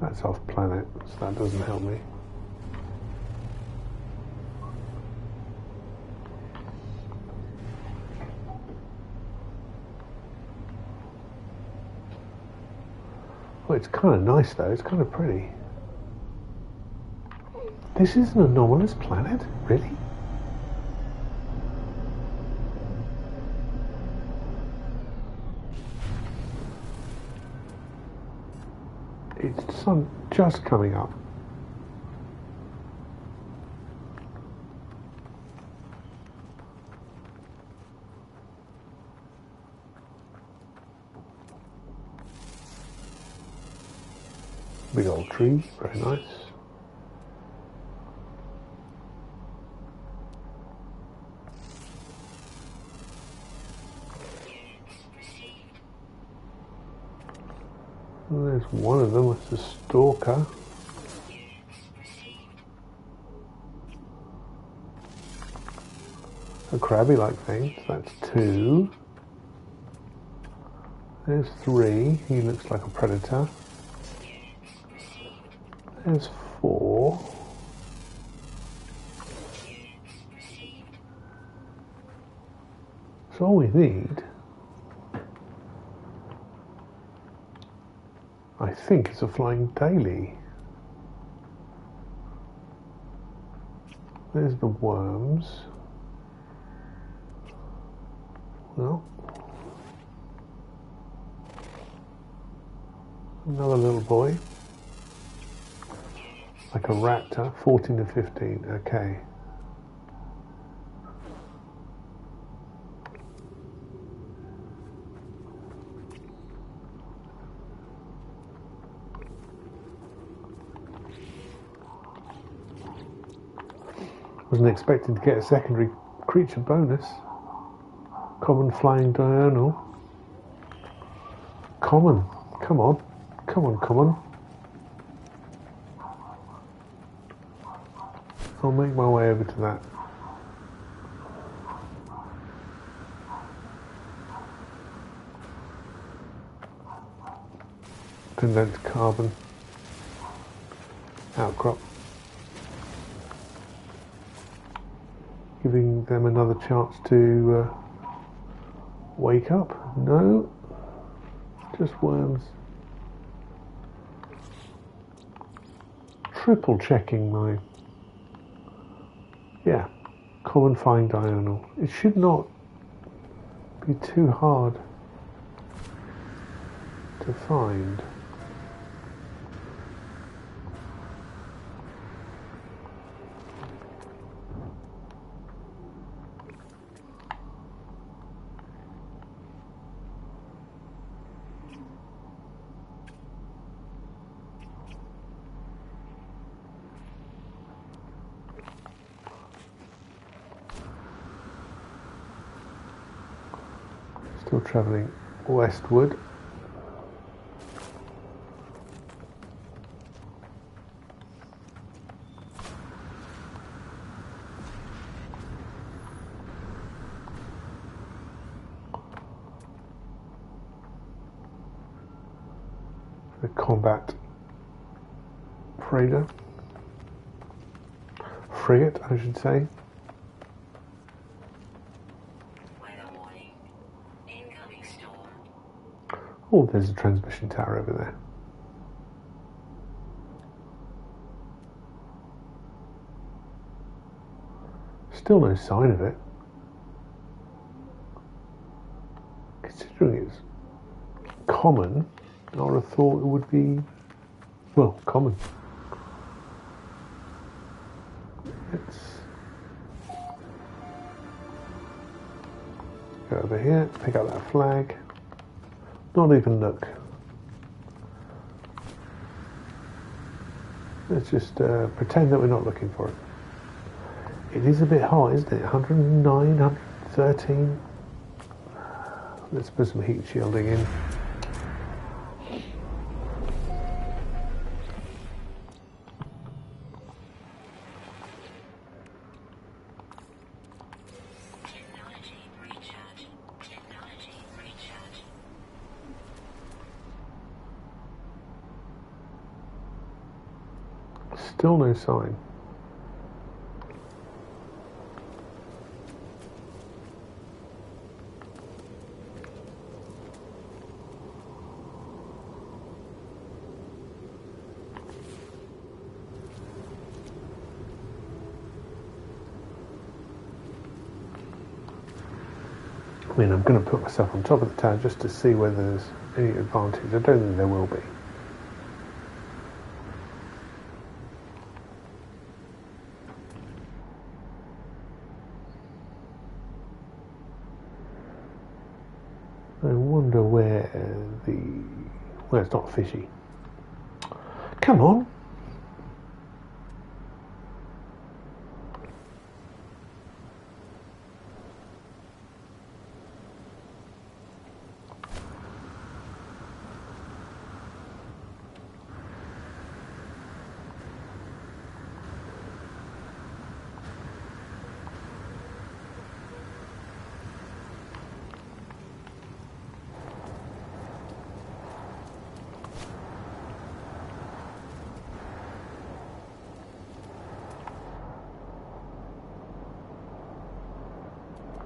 That's off planet, so that doesn't help me. Well, it's kind of nice though, it's kind of pretty. This is an anomalous planet? Really? It's sun just coming up. Big old tree, very nice. Oh, there's one of them. It's a stalker. A crabby-like thing. So that's 2. There's 3. He looks like a predator. There's 4. So all we need, I think, is a flying daily. There's the worms. Well, another little boy. Like a raptor, 14 to 15, okay. Wasn't expecting to get a secondary creature bonus. Common flying diurnal. Common. Come on. Come on, common. I'll make my way over to that. Condensed carbon. Outcrop. Giving them another chance to wake up. No. Just worms. Triple checking my... Yeah. Common flying diurnal. It should not be too hard to find. Still travelling westward. The combat frigate, I should say. Oh, there's a transmission tower over there. Still no sign of it. Considering it's common, I would have thought it would be, well, common. Let's go over here, pick up that flag. Not even look. Let's just pretend that we're not looking for it. It is a bit hot, isn't it? 109, 113. Let's put some heat shielding in. Still no sign. I mean, I'm going to put myself on top of the tower just to see whether there's any advantage. I don't think there will be. I wonder where well, it's not fishy. Come on.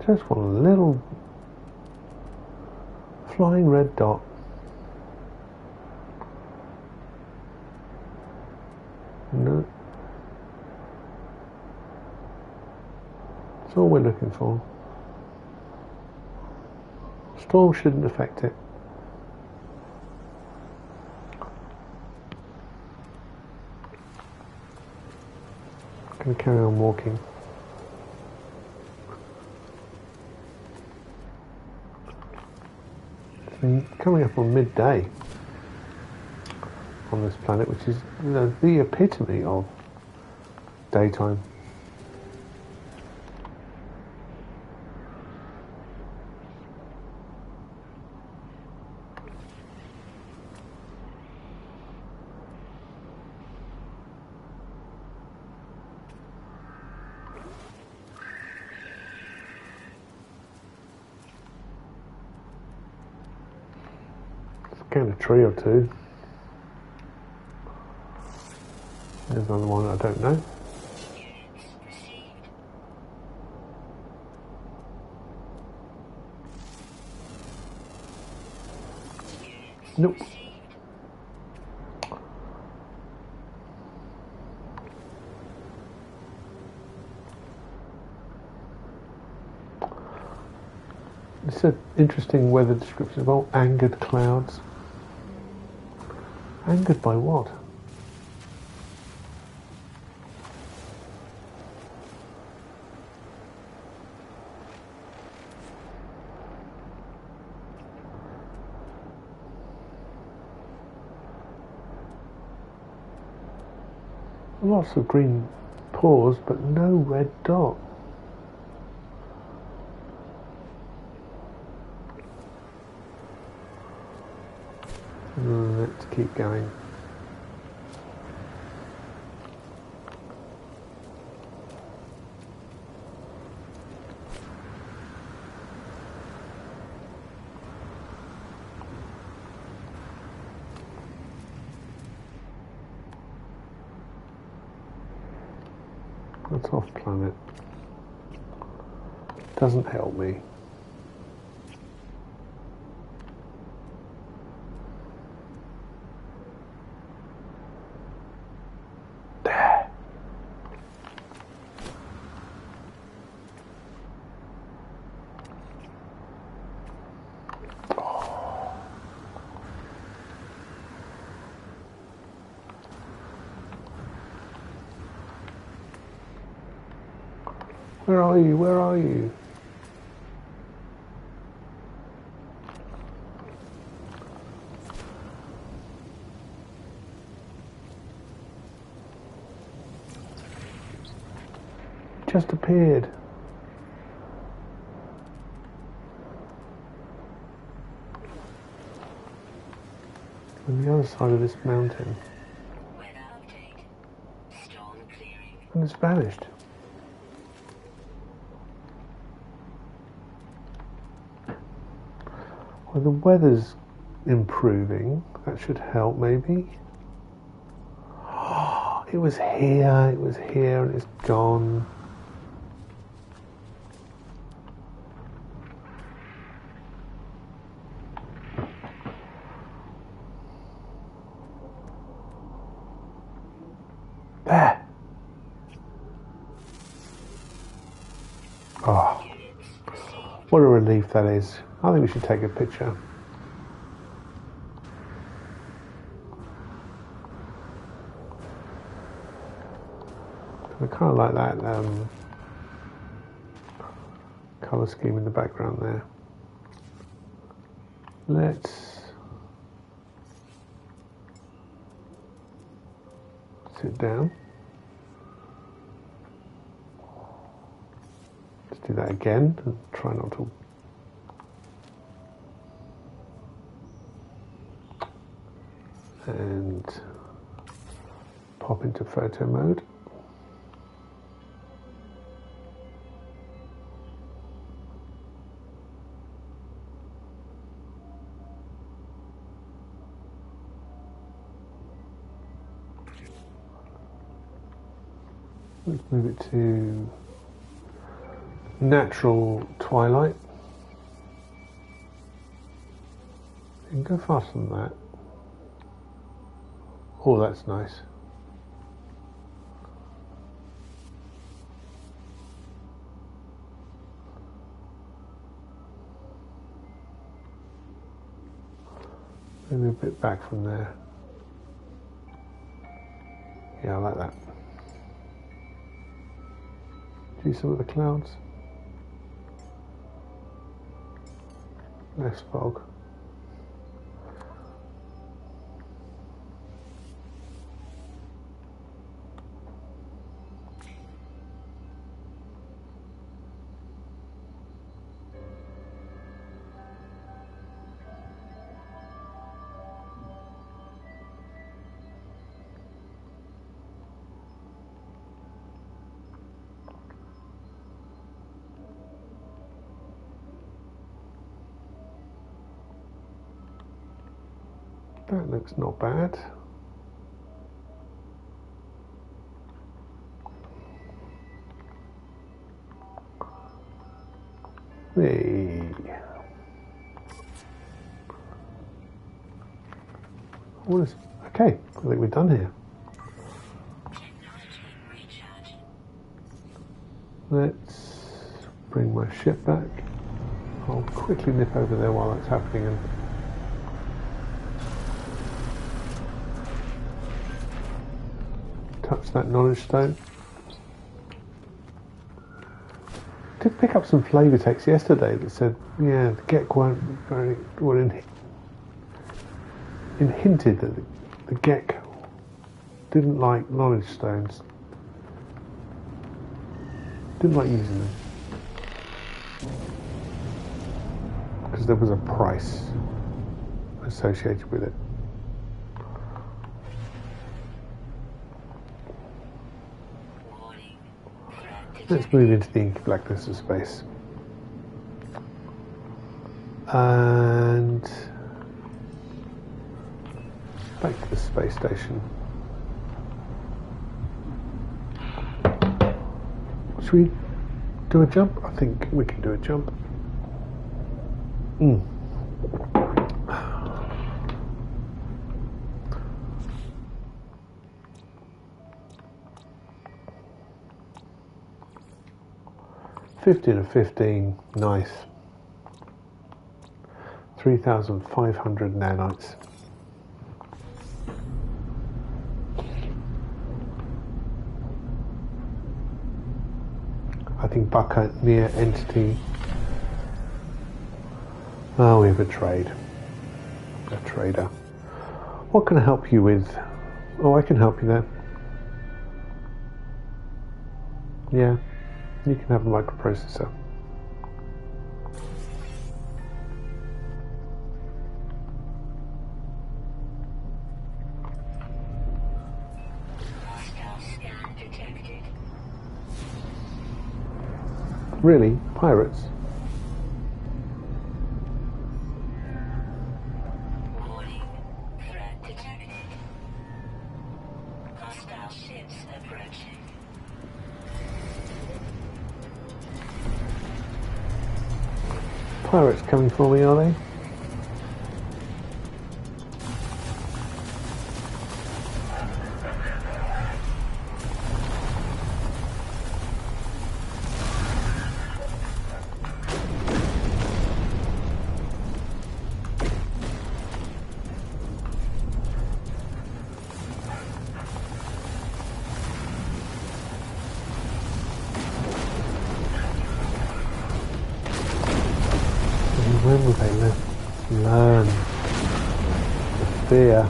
Just want a little flying red dot. No. That's all we're looking for. Storm shouldn't affect it. I'm going to carry on walking. It's been coming up on midday on this planet, which is, you know, the epitome of daytime. Scan a tree or two. There's another one I don't know. Units received. Units Nope. received. It's an interesting weather description of all angered clouds. Angered by what? Lots of green pores, but no red dot. Let's keep going. That's off planet. Doesn't help me. There. Where are you? Where are you? Just appeared. On the other side of this mountain. Weather update. Storm clearing. And it's vanished. Well, the weather's improving. That should help, maybe. It was here, and it's gone. There. Oh, what a relief that is. I think we should take a picture. I kind of like that colour scheme in the background there. Let's sit down. Let's do that again and try not to. And pop into photo mode. Let's move it to natural twilight. You can go faster than that. Oh, that's nice. Maybe a bit back from there. Yeah, I like that. See some of the clouds? Less fog. That looks not bad. Hey. What is... Okay, I think we're done here. Let's bring my ship back. I'll quickly nip over there while that's happening and touch that knowledge stone. Did pick up some flavor text yesterday that said, yeah, the Gek weren't very well hinted that the Gek didn't like knowledge stones, didn't like using them because there was a price associated with it. Let's move into the inky blackness of space. And back to the space station. Should we do a jump? I think we can do a jump. 15 of 15, nice. 3,500 nanites. I think Buccaneer entity. Oh, we have a trade. A trader. What can I help you with? Oh, I can help you there. Yeah. You can have a microprocessor. Hostile scan detected. Really? Pirates? Warning. Threat detected. Hostile ships approaching. Pirates coming for me, are they? When will they learn the fear?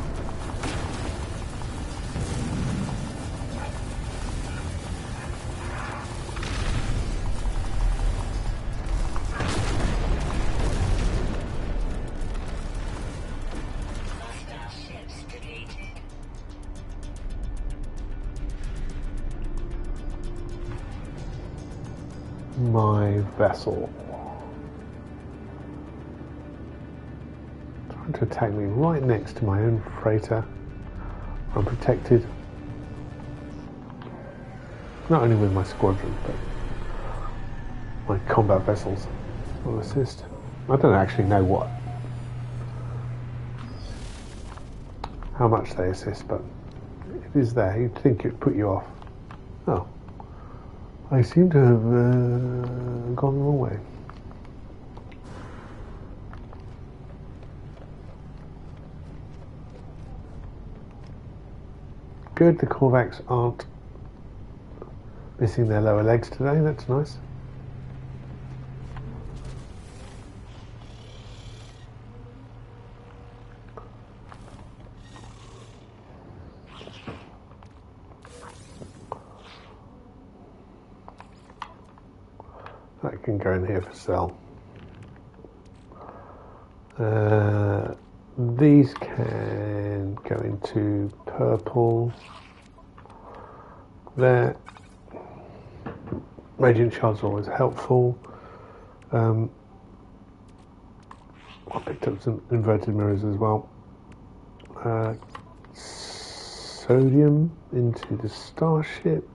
Hostile ships deleted. My vessel. Trying to attack me right next to my own freighter. I'm protected. Not only with my squadron, but My combat vessels will assist. I don't actually know how much they assist, but it is there. You'd think it'd put you off. Oh. I seem to have gone the wrong way. Good, the Korvax aren't missing their lower legs today, that's nice. That can go in here for sale. These can go into purple. There. Radiant shards are always helpful. I picked up some inverted mirrors as well. Sodium into the starship.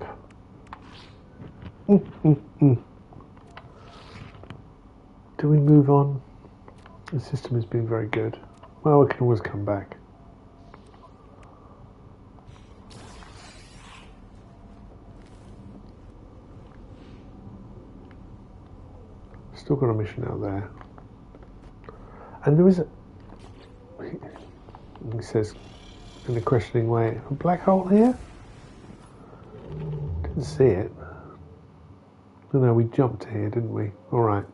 Do we move on? The system has been very good. Well, we can always come back. Still got a mission out there. And there is he says in a questioning way, a black hole here? Didn't see it. No, we jumped here, didn't we? Alright.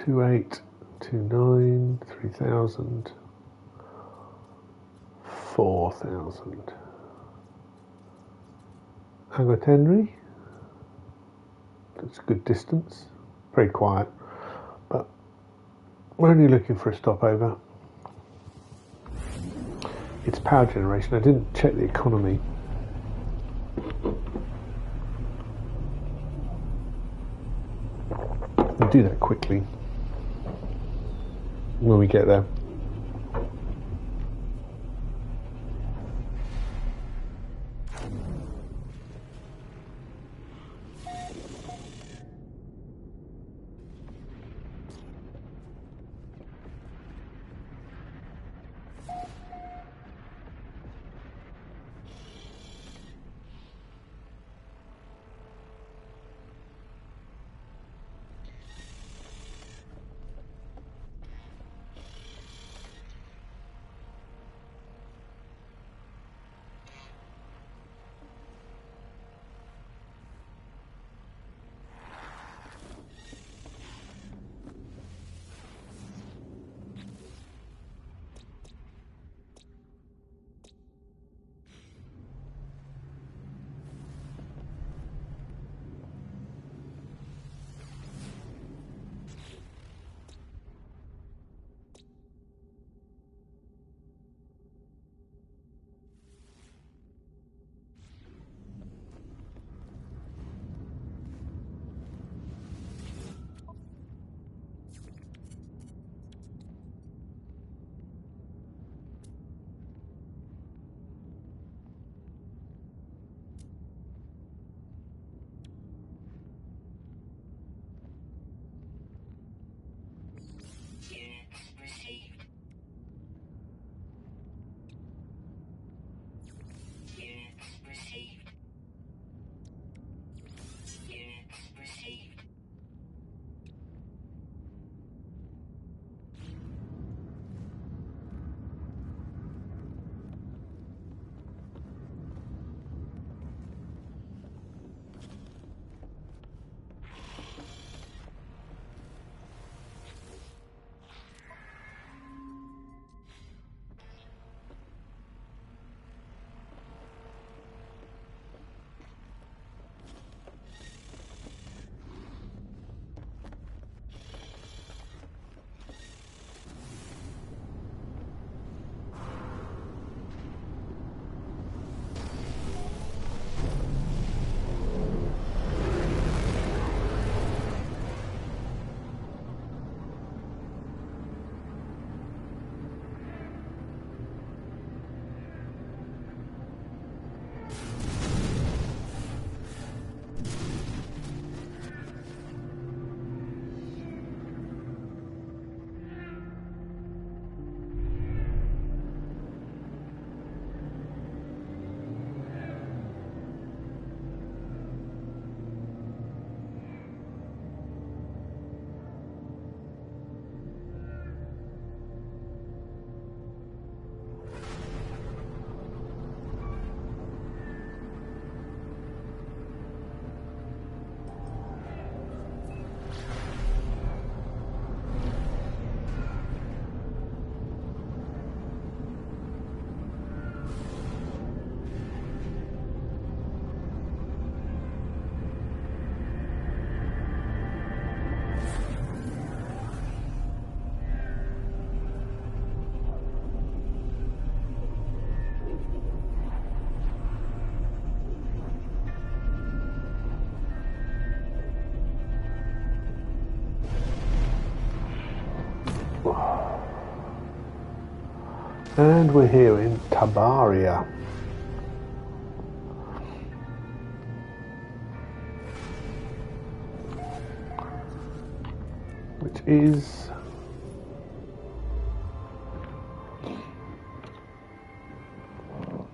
Two 8, 2 9, 3,000, 4,000. Agua that's a good distance, very quiet, but we're only looking for a stopover. It's power generation. I didn't check the economy. I'll do that quickly when we get there. And we're here in Tabaria. Which is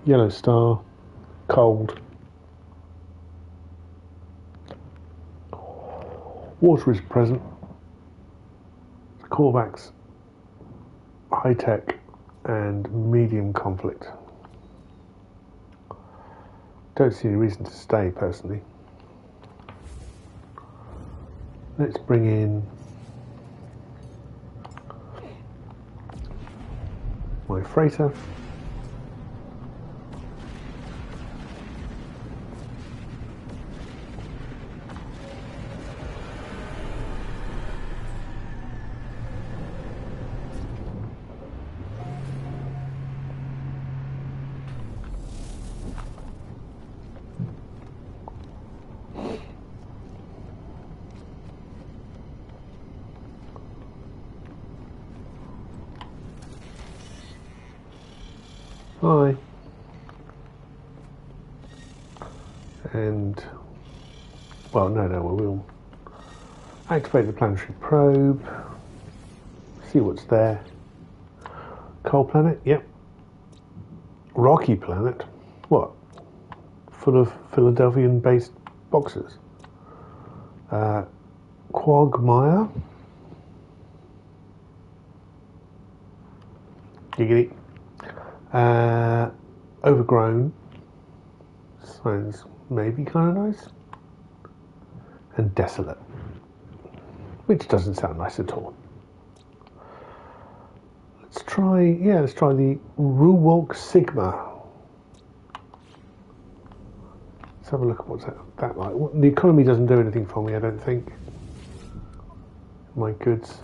yellow star, cold. Water is present. Corvax, high tech, and medium conflict. Don't see any reason to stay personally. Let's bring in my freighter. Hi. And, well, no, we'll activate the planetary probe, see what's there. Cold planet, yep. Rocky planet, what? Full of Philadelphian-based boxers. Quagmire. Giggity. Overgrown. Sounds maybe kind of nice. And desolate. Which doesn't sound nice at all. Let's try the Ruwalk Sigma. Let's have a look at what's that like. The economy doesn't do anything for me, I don't think. My goods.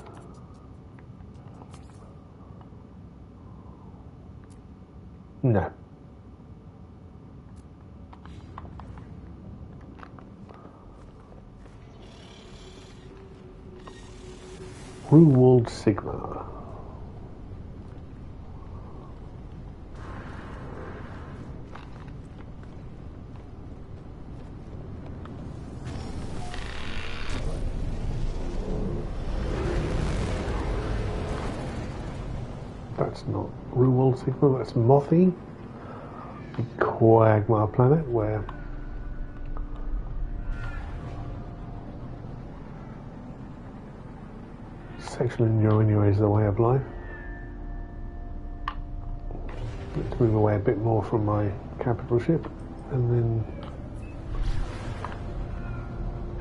No. Ruwald Sigma. That's not Ruwald Sigma, that's Mothi. The Quagmire planet where sexual innuendo is the way of life. Let's move away a bit more from my capital ship and then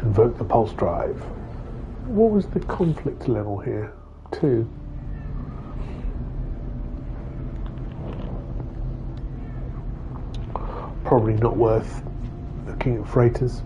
invoke the pulse drive. What was the conflict level here? 2. Probably not worth looking at freighters.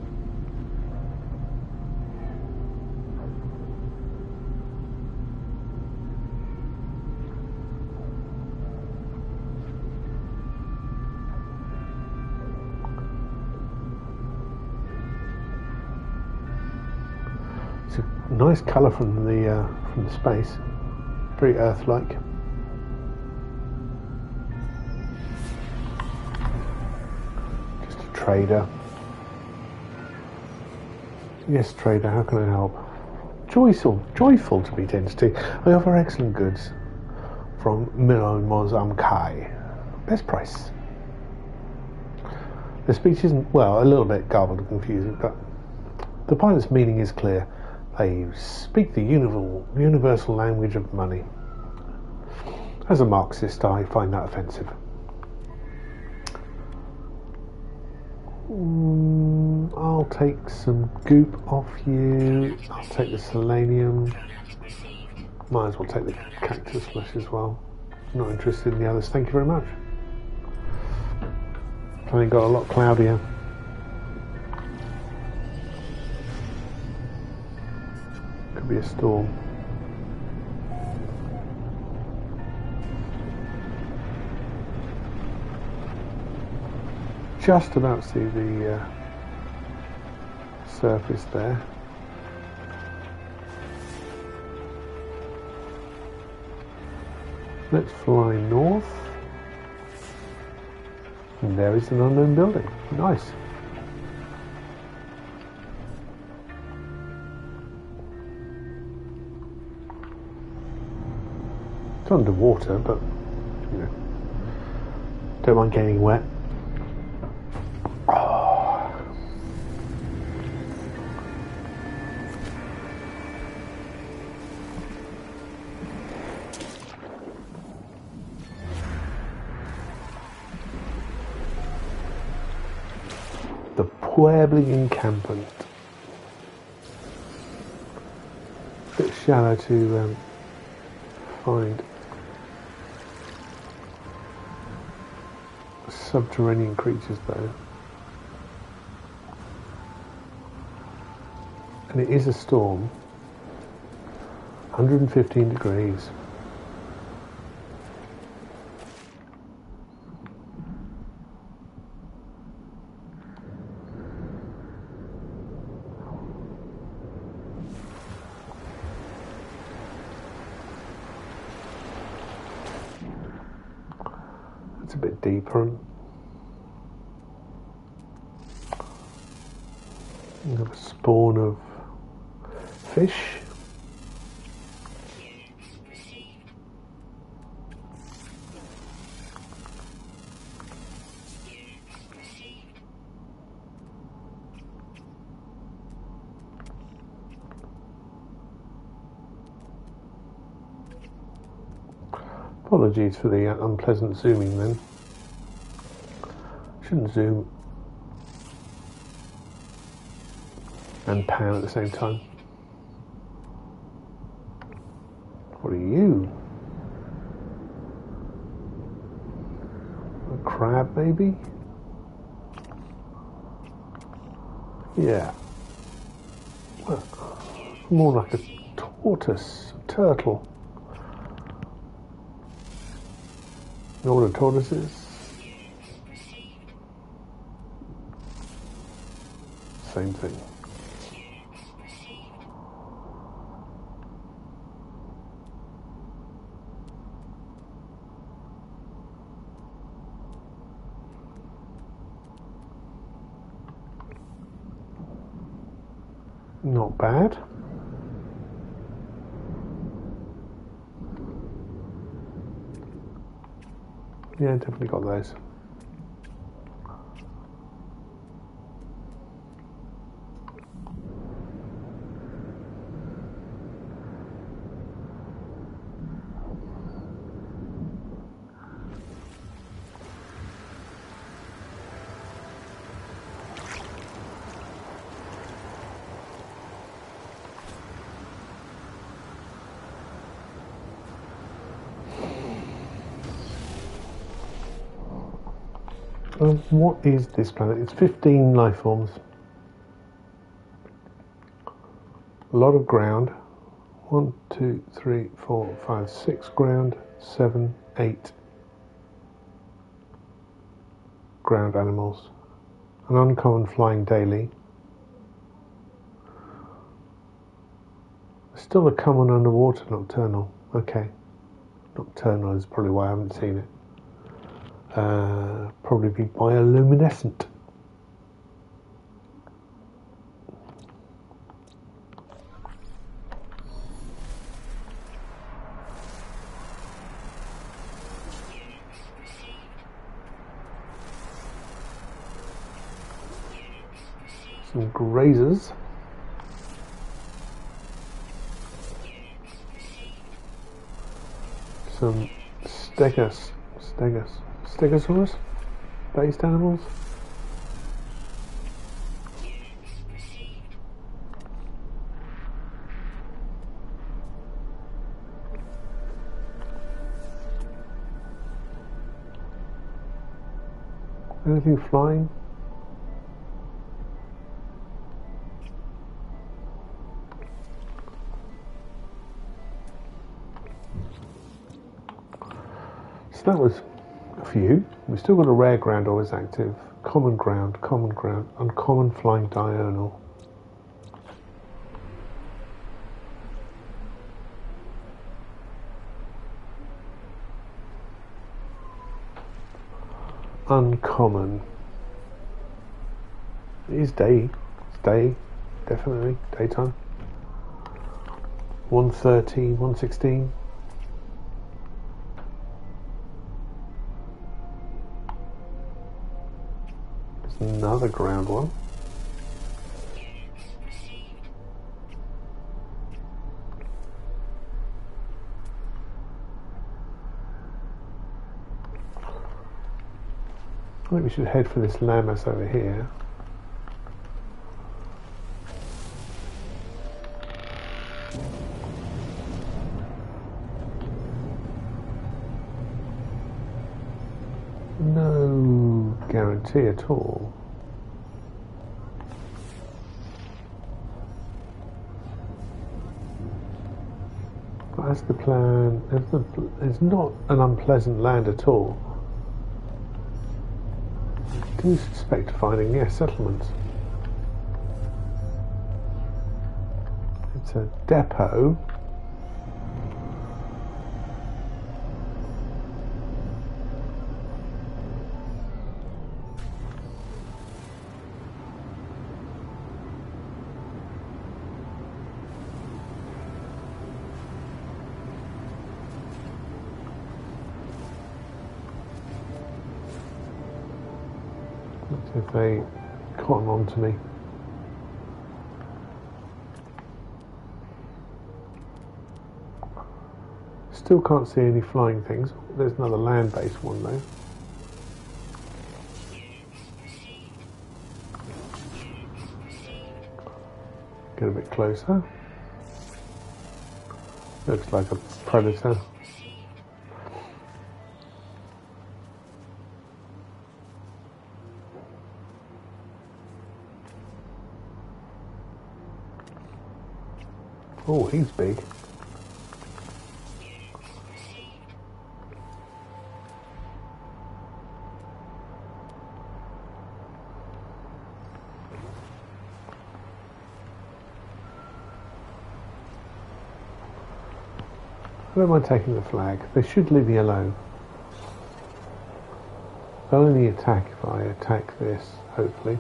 It's a nice colour from the space, very Earth-like. Trader. Yes, trader, how can I help? Joyful to meet entity. I offer excellent goods from Milon Mozamkai. Best price. The speech isn't, well, a little bit garbled and confusing, but the pilot's meaning is clear. They speak the universal language of money. As a Marxist, I find that offensive. I'll take some goop off you. I'll take the selenium. Might as well take the cactus flesh as well. Not interested in the others. Thank you very much. Planning got a lot cloudier. Could be a storm. Just about see the surface there. Let's fly north. And there is an unknown building. Nice. It's underwater, but you know, don't mind getting wet. The Puebling encampment. A bit shallow to find subterranean creatures though. And it is a storm. 115 degrees. It's a bit deeper. You have a spawn of fish. Apologies for the unpleasant zooming then. Shouldn't zoom and pan at the same time. What are you? A crab maybe? Yeah. Well, more like a tortoise, a turtle. You know what a tortoise is? Same thing. Not bad. Yeah, definitely got those. What is this planet? It's 15 life forms. A lot of ground. 1, 2, 3, 4, 5, 6 ground. 7, 8 ground animals. An uncommon flying daily. Still a common underwater nocturnal. Okay. Nocturnal is probably why I haven't seen it. Probably be bioluminescent. Some grazers. Some stegosaurus based animals. Anything flying? So that was a few. We've still got a rare ground always active. Common ground, uncommon flying diurnal. uncommon. It is day. It's day. Definitely. Daytime. 130, 116. There's another ground one. I think we should head for this landmass over here. No guarantee at all. But that's the plan. It's not an unpleasant land at all. I do suspect finding, yes, settlements. It's a depot. If they cotton on to me. Still can't see any flying things. There's another land-based one though. Get a bit closer. Looks like a predator. Oh, he's big. I don't mind taking the flag. They should leave me alone. They'll only attack if I attack this, hopefully.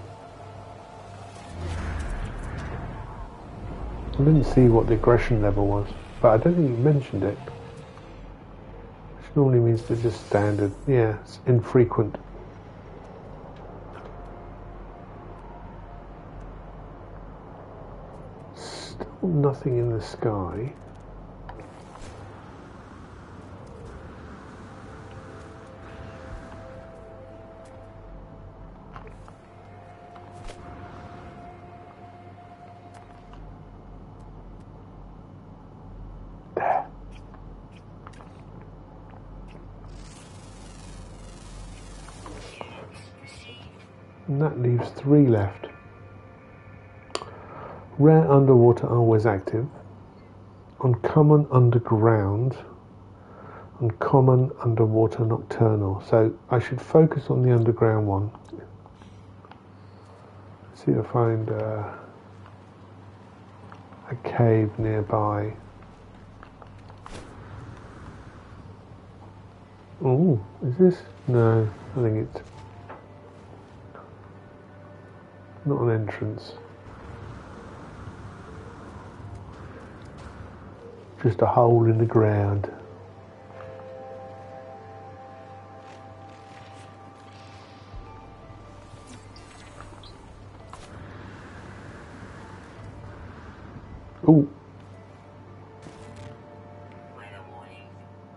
I didn't see what the aggression level was, but I don't think you mentioned it. Which normally means they're just standard. Yeah, it's infrequent. Still nothing in the sky. And that leaves 3 left. Rare underwater always active. Uncommon underground. Uncommon underwater nocturnal. So I should focus on the underground one. See if I find a cave nearby. Oh, is this? No, I think it's not an entrance. Just a hole in the ground. Oh.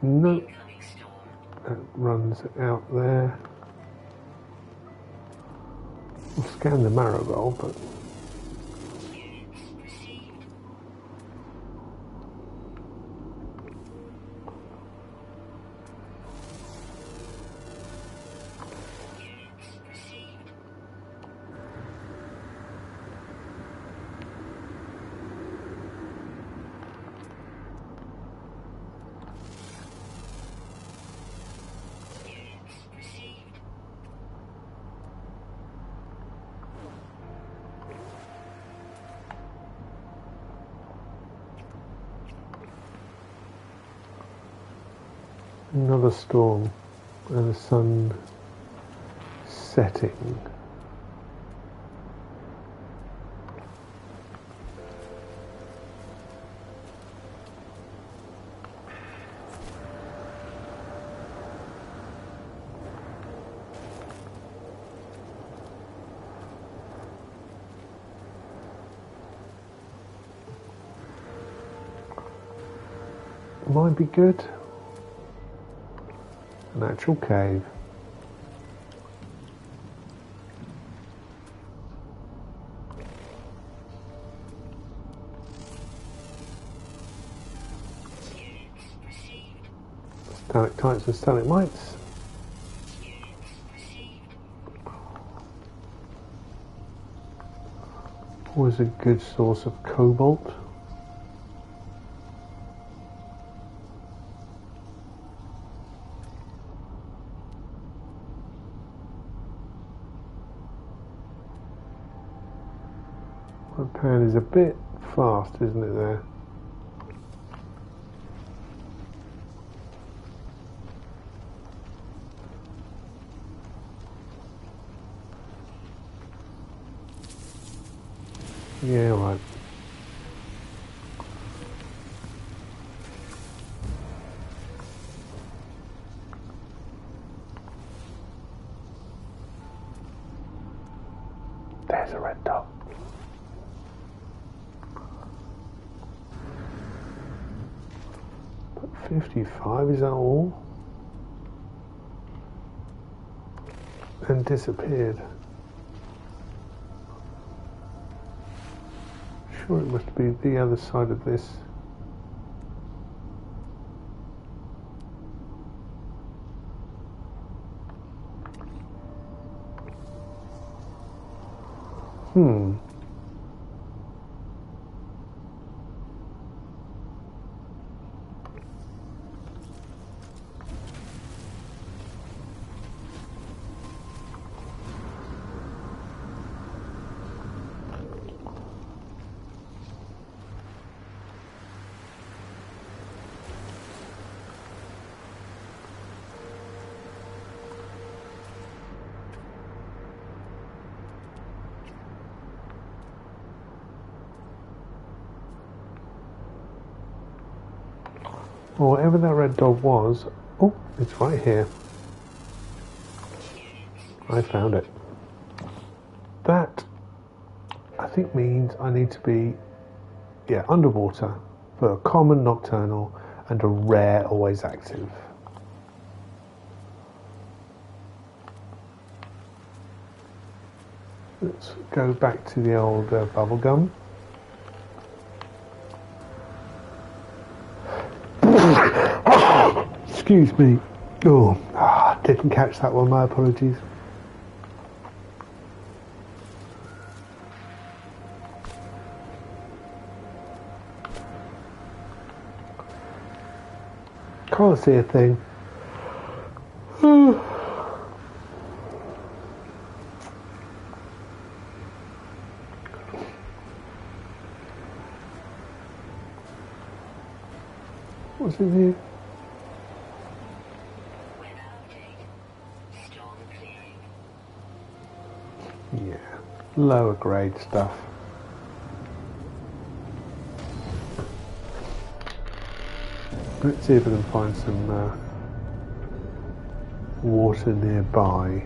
No. That runs out there. We'll scan the Marigold, but another storm and the sun setting. Might be good. An actual cave. Stalactites and stalagmites. Always a good source of cobalt. My pan is a bit fast, isn't it there? Yeah, right. There's a red dot. But 55, is that all? And disappeared. Sure, it must be the other side of this. Or whatever that red dot was. Oh, it's right here. I found it. That, I think, means I need to be, underwater for a common nocturnal and a rare always active. Let's go back to the old bubblegum. Excuse me. Didn't catch that one, my apologies. Can't see a thing. What's in here? Yeah, lower grade stuff. Let's see if I can find some water nearby.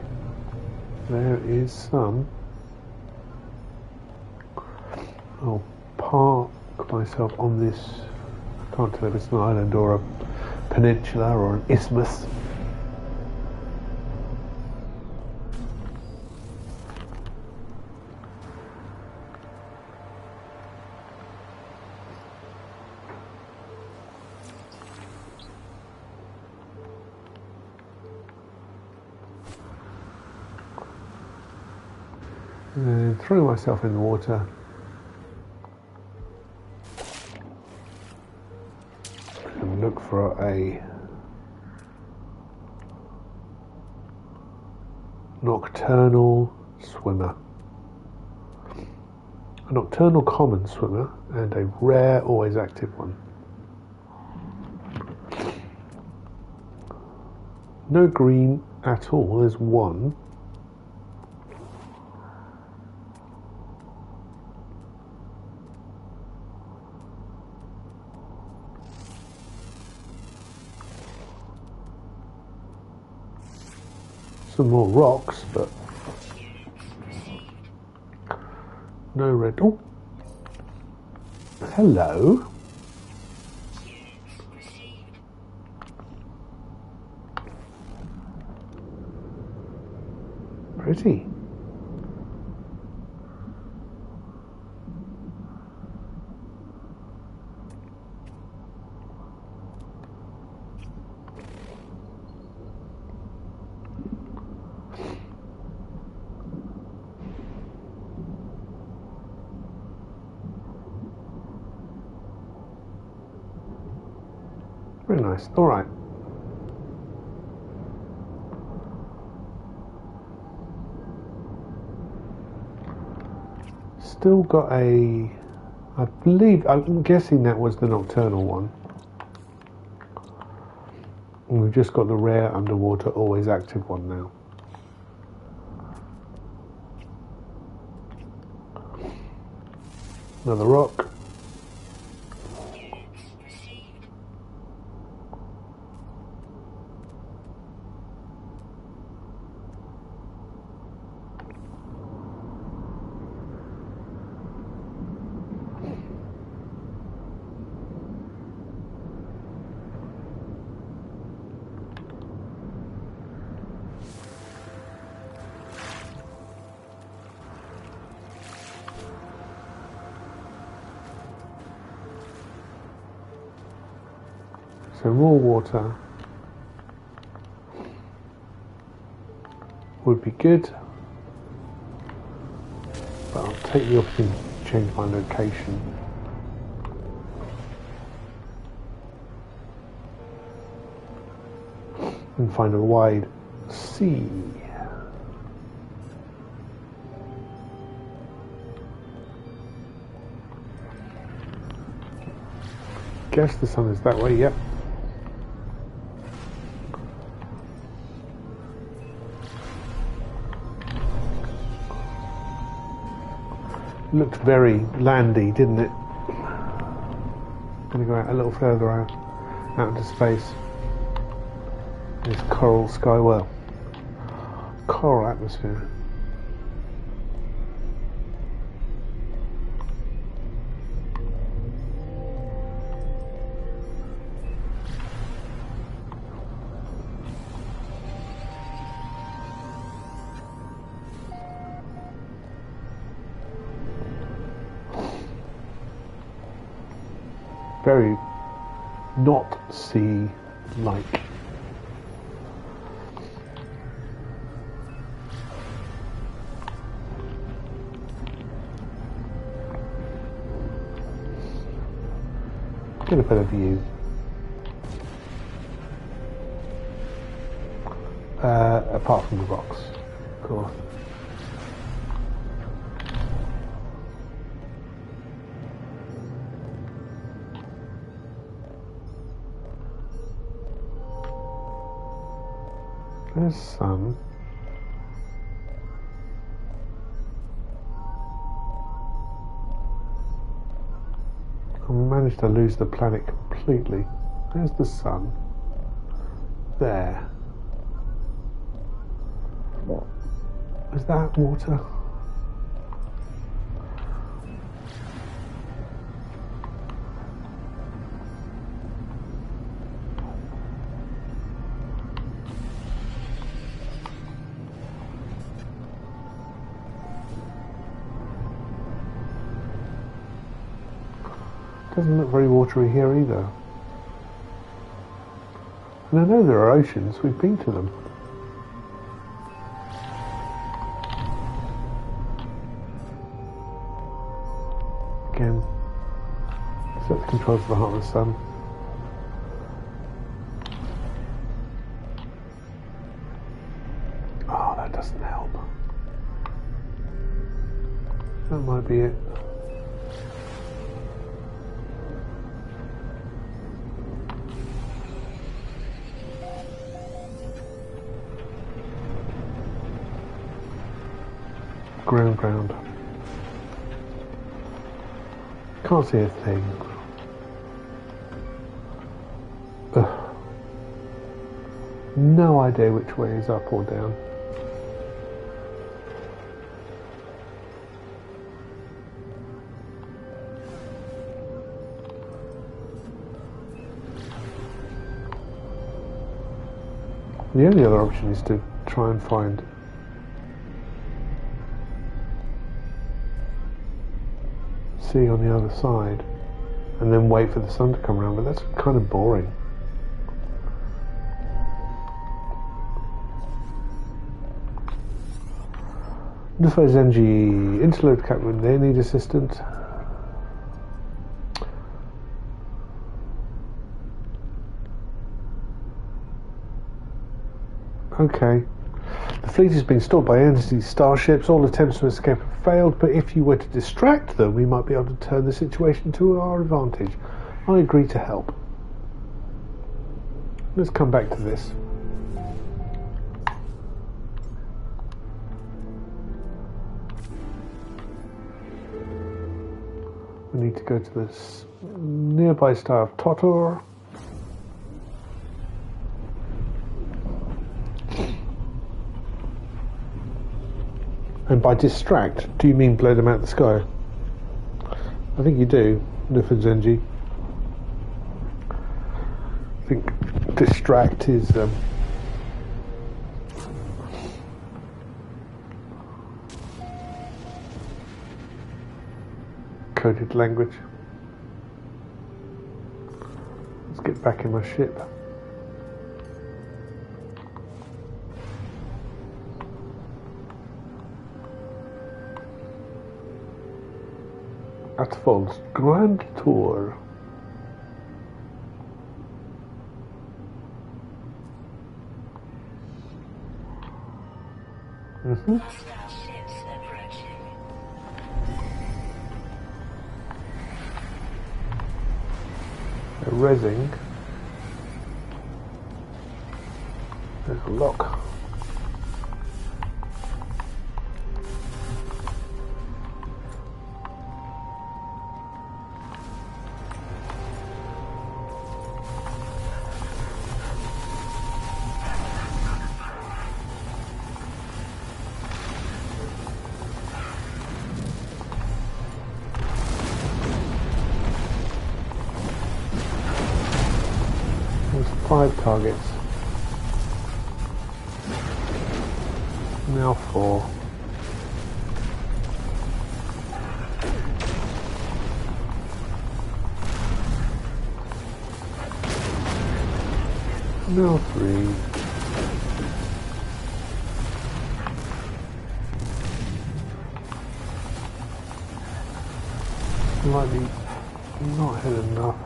There is some. I'll park myself on this. I can't tell if it's an island or a peninsula or an isthmus. And throw myself in the water. And look for a nocturnal swimmer. A nocturnal common swimmer and a rare always active one. No green at all, there's one. Some more rocks, but no red. Oh, hello. Pretty. Very nice. All right. Still got a... I believe... I'm guessing that was the nocturnal one. And we've just got the rare underwater, always active one now. Another rock. So raw water would be good, but I'll take the opportunity to change my location. And find a wide sea. Guess the sun is that way, yep. Looked very landy, didn't it? Gonna go out a little further out into space. There's coral sky, well, coral atmosphere. Very not sea-like. Get a better view. Apart from the rocks, of course. There's sun. I managed to lose the planet completely. There's the sun. There. Is that water? Doesn't look very watery here either. And I know there are oceans, we've been to them. Again, set the controls for the heart of the sun. Oh, that doesn't help. That might be it. Ground. Can't see a thing. Ugh. No idea which way is up or down. The only other option is to try and find sea on the other side and then wait for the sun to come around, but that's kind of boring. Nufo Zenji, interload captain, they need assistance. Okay. The fleet has been stopped by entity starships. All attempts to escape have failed, but if you were to distract them, we might be able to turn the situation to our advantage. I agree to help. Let's come back to this. We need to go to this nearby star of Totor. And by distract, do you mean blow them out of the sky? I think you do, Nufo Zenji. I think distract is coded language. Let's get back in my ship. Atfol's Grand Tour. Hostile ships approaching. They're rezzing. There's a lock. There's 5 targets. Now 4. Now 3. Might be not hit enough.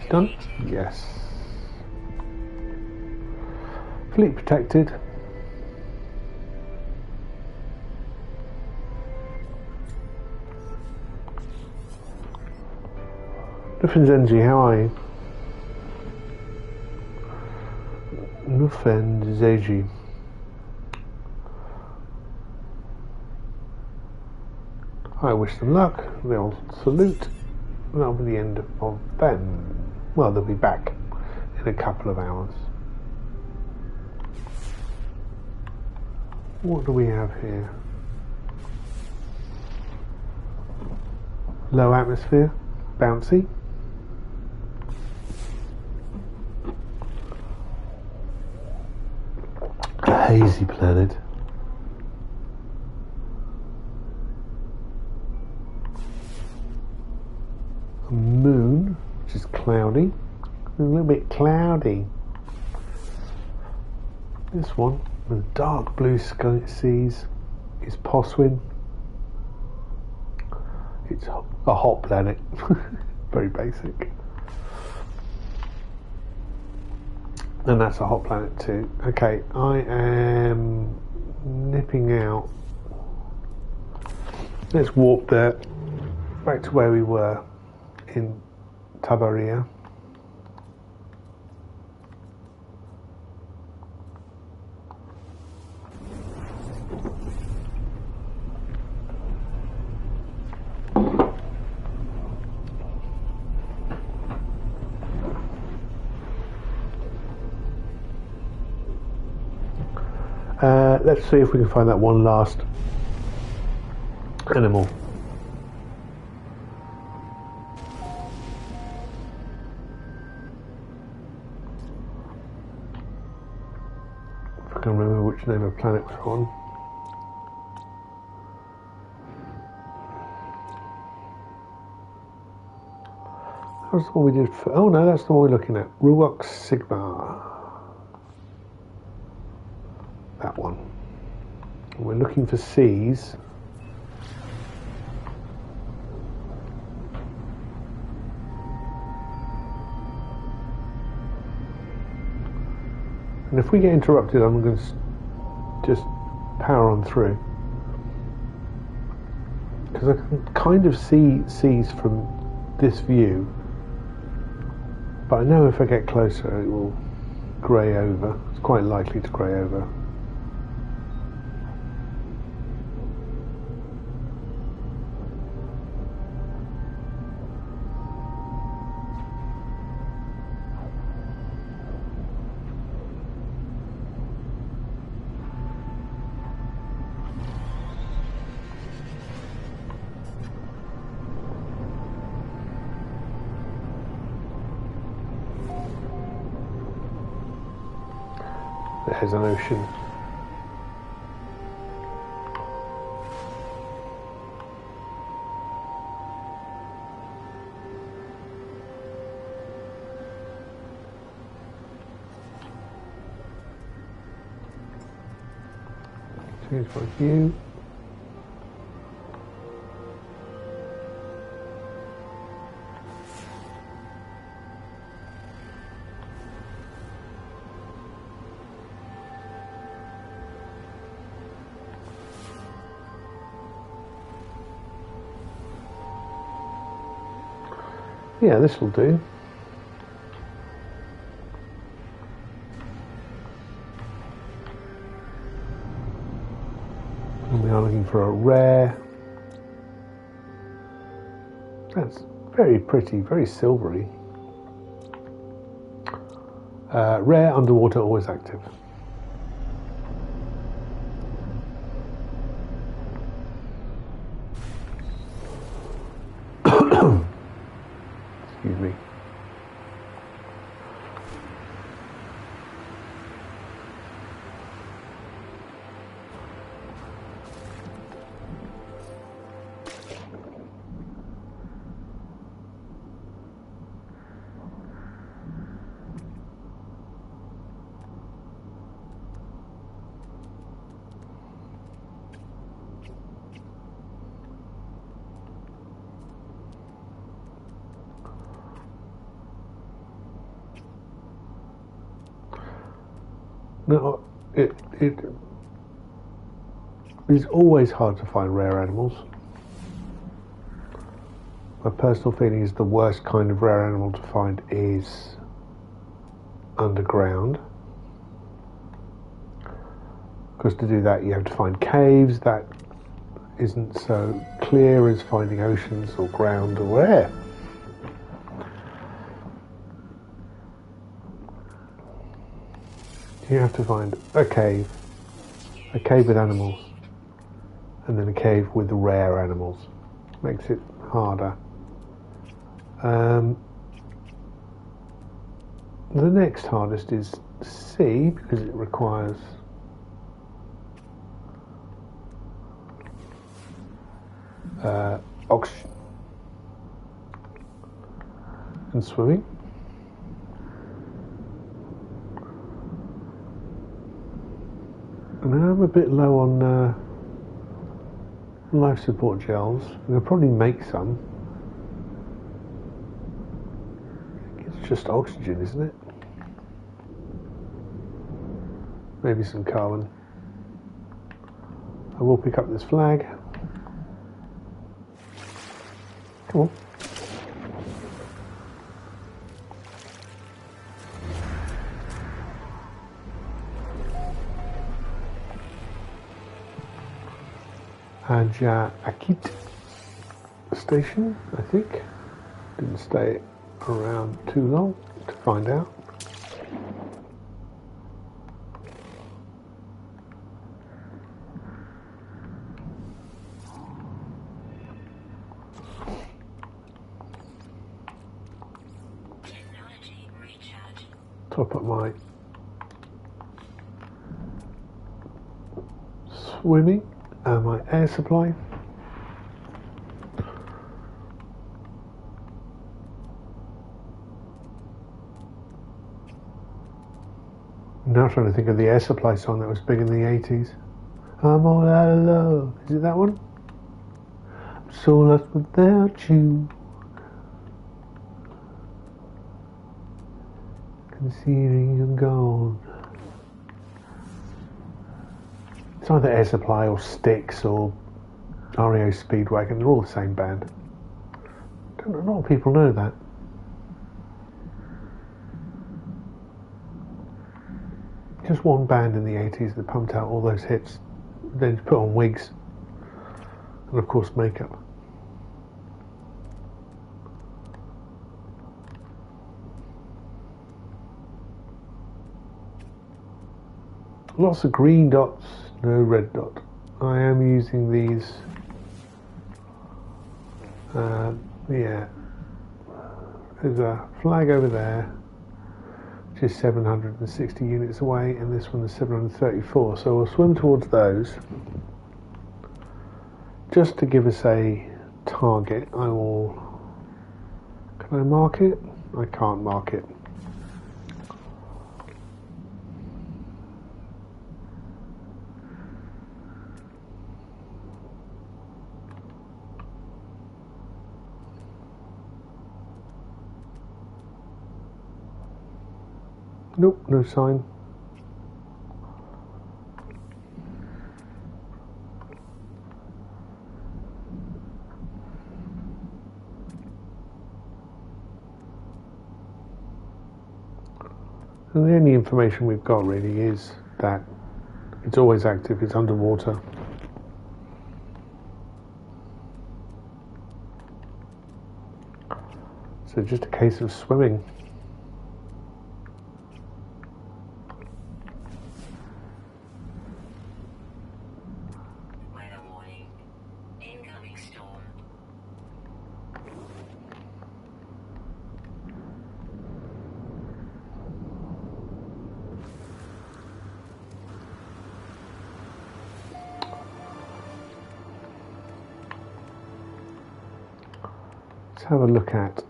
Done? Yes. Fleet protected. Nufo Zenji, how are you? Nufo Zenji. I wish them luck. They'll salute. That'll be the end of them. Well, they'll be back in a couple of hours. What do we have here? Low atmosphere, bouncy. A hazy planet. A moon, which is cloudy. A little bit cloudy. This one, with dark blue sky seas, is Poswin. It's a hot planet. Very basic. And that's a hot planet too. Okay, I am nipping out Let's warp there back to where we were in Tabaria. Let's see if we can find that one last animal. If I can remember which name of planet we're on. That was the one we did for, oh no, that's the one we're looking at. Ruox Sigma. That one. We're looking for C's. And if we get interrupted, I'm going to just power on through. Because I can kind of see C's from this view. But I know if I get closer, it will grey over. It's quite likely to grey over. There's an ocean. Change my view. Yeah, this will do. And we are looking for a rare. That's very pretty, very silvery. Rare underwater, always active. Excuse me. No, it is always hard to find rare animals. My personal feeling is the worst kind of rare animal to find is underground. Because to do that you have to find caves. That isn't so clear as finding oceans or ground or air. You have to find a cave with animals, and then a cave with the rare animals. Makes it harder. The next hardest is C, because it requires oxygen and swimming. And I'm a bit low on life support gels. I'll probably make some. It's just oxygen, isn't it? Maybe some carbon. I will pick up this flag. Come on. Haja Akit station, I think. Didn't stay around too long to find out. Technology recharge. Top up my swimming and my air supply. Now trying to think of the air supply song that was big in the 80s. I'm all out of love. Is it that one? I'm so lost without you. Considering you're gone. It's either Air Supply or Styx or REO Speedwagon. They're all the same band. Don't know, a lot of people know that. Just one band in the 80s that pumped out all those hits, then put on wigs and of course makeup. Lots of green dots, no red dot. I am using these, yeah, there's a flag over there, which is 760 units away, and this one is 734, so we'll swim towards those. Just to give us a target, I will, can I mark it? I can't mark it. Nope, no sign. And the only information we've got really is that it's always active, it's underwater. So just a case of swimming. Weather warning. Incoming storm. Let's have a look at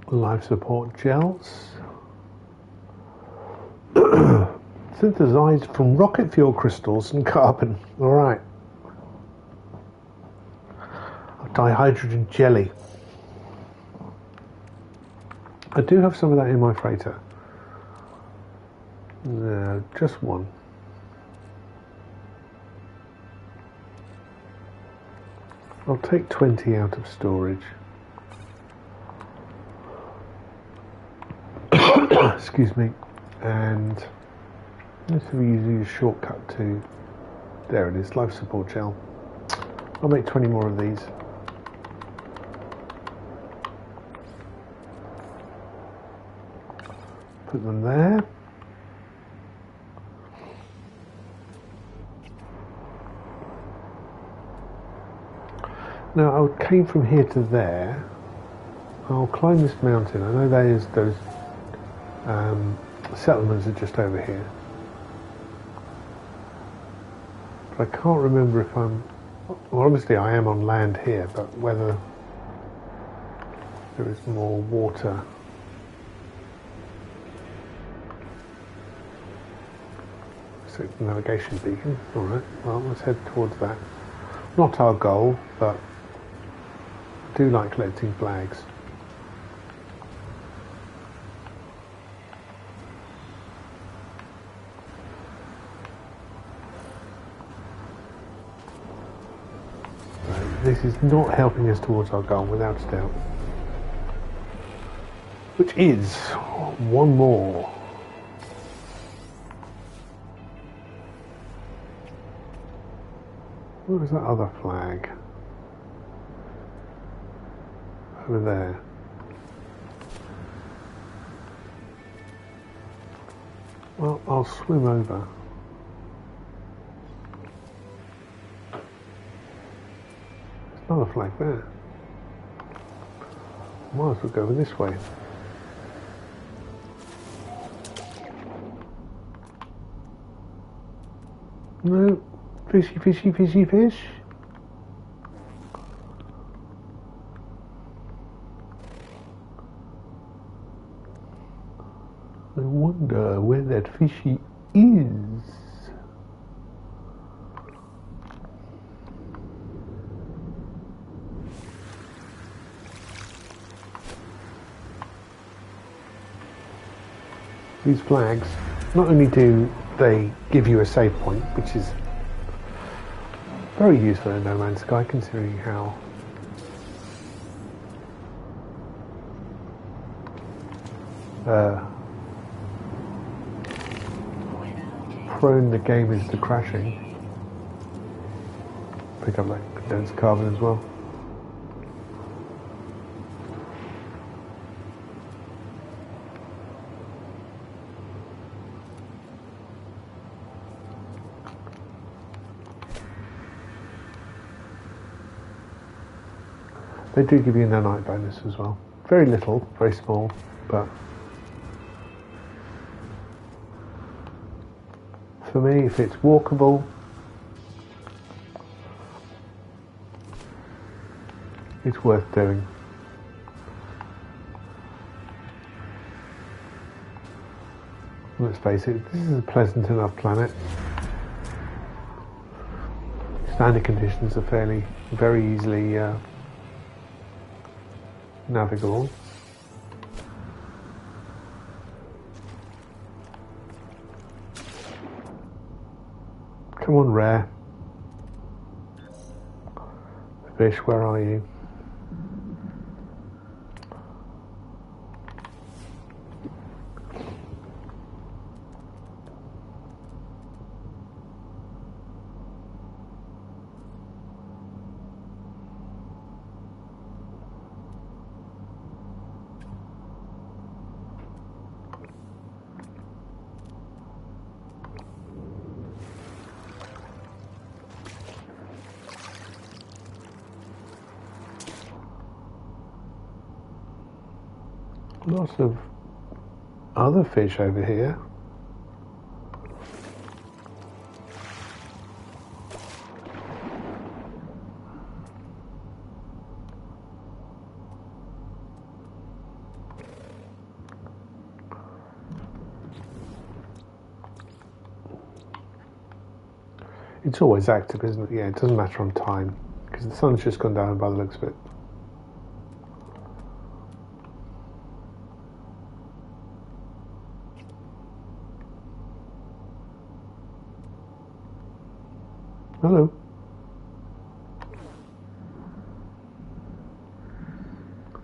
life support gels. Synthesized from rocket fuel crystals and carbon. All right. Dihydrogen jelly. I do have some of that in my freighter. No, just one. I'll take 20 out of storage. Excuse me. And let's use a shortcut to, there it is, life support gel. I'll make 20 more of these. Put them there. Now I came from here to there. I'll climb this mountain. I know there's those settlements are just over here. But I can't remember if I'm, well obviously I am on land here, but whether there is more water. So it's the navigation beacon. Alright, well let's head towards that. Not our goal, but I do like collecting flags. Right. this is not helping us towards our goal, without a doubt. Which is one more. Where was that other flag? Over there. Well, I'll swim over. There's another flag there. Might as well go this way. No, fishy, fishy, fishy, fish. I wonder where that fishy is. These flags, not only do they give you a save point, which is very useful in No Man's Sky, considering how prone the game is to crashing. Pick up that condensed carbon as well. They do give you a nanite bonus as well. Very little, very small, but for me, if it's walkable, it's worth doing. Let's face it, this is a pleasant enough planet. Standard conditions are very easily navigable. Come on, Rare. Fish, where are you? Lots of other fish over here. It's always active, isn't it? Yeah, it doesn't matter on time, because the sun's just gone down by the looks of it. Hello.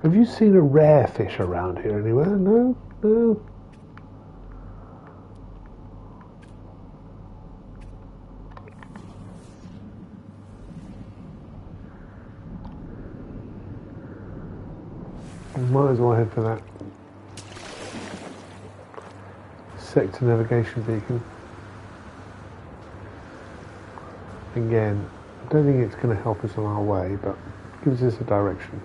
Have you seen a rare fish around here anywhere? No? No? Might as well head for that sector navigation beacon. Again, I don't think it's going to help us on our way, but gives us a direction.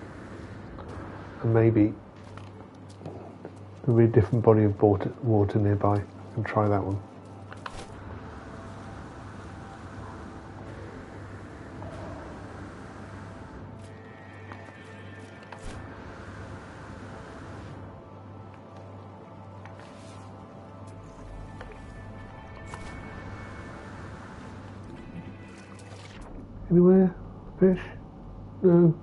And maybe there'll be a different body of water nearby. And try that one. Anywhere? Fish? No.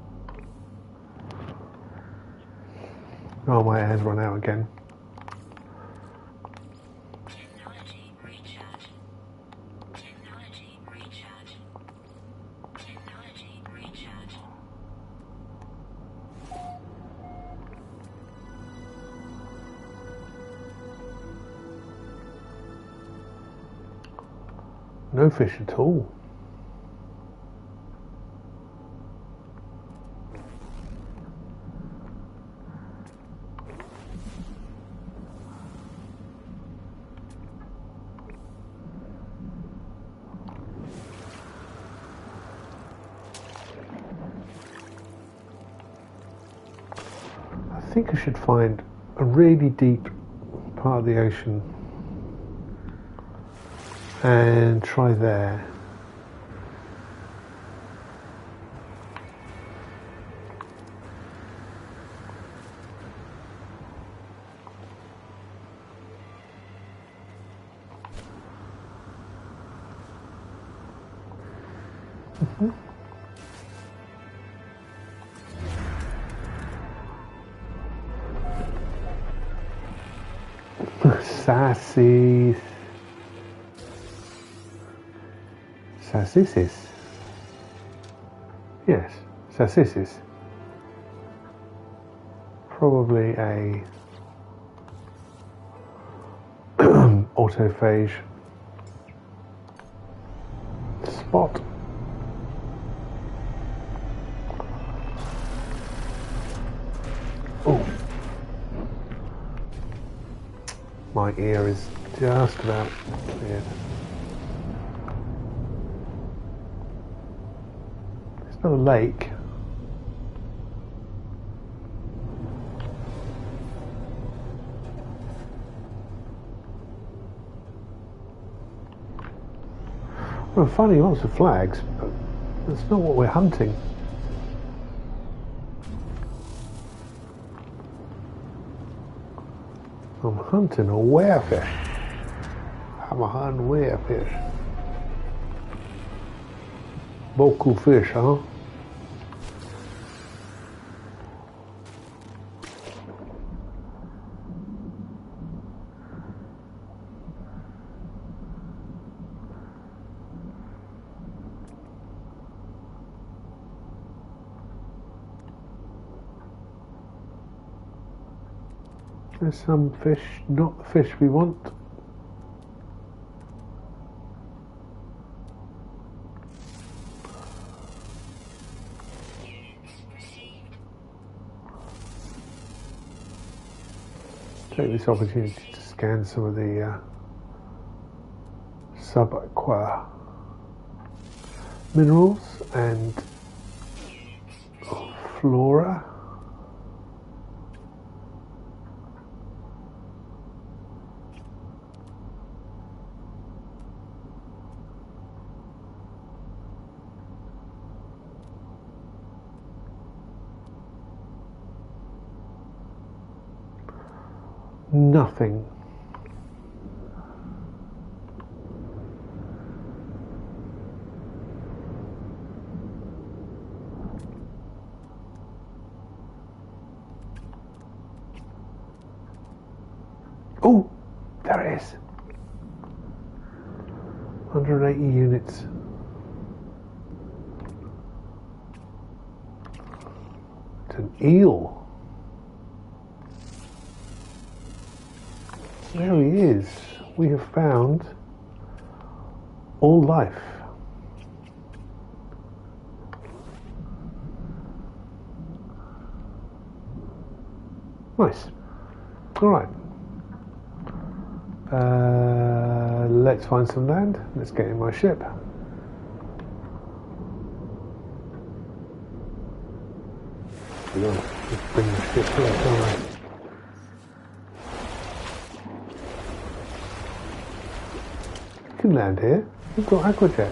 Oh, my air's run out again. Technology recharge. Technology recharge. Technology recharge. No fish at all. I think I should find a really deep part of the ocean and try there. Sassy. Sassisis. Yes, sassisis. Probably a autophage spot. Oh, my ear is just about cleared. It's not a lake. We're finding lots of flags, but that's not what we're hunting. I'm hunting a werefish. I'm a hunting werefish. Beaucoup fish, huh? There's some fish, not the fish we want. Take this opportunity to scan some of the subaqua minerals and flora. Nothing. Oh, there it is. 180 units. It's an eel. There he is. We have found all life. Nice. All right. Let's find some land. Let's get in my ship. Let's bring the ship here, don't I? You can land here. We've got aquajet.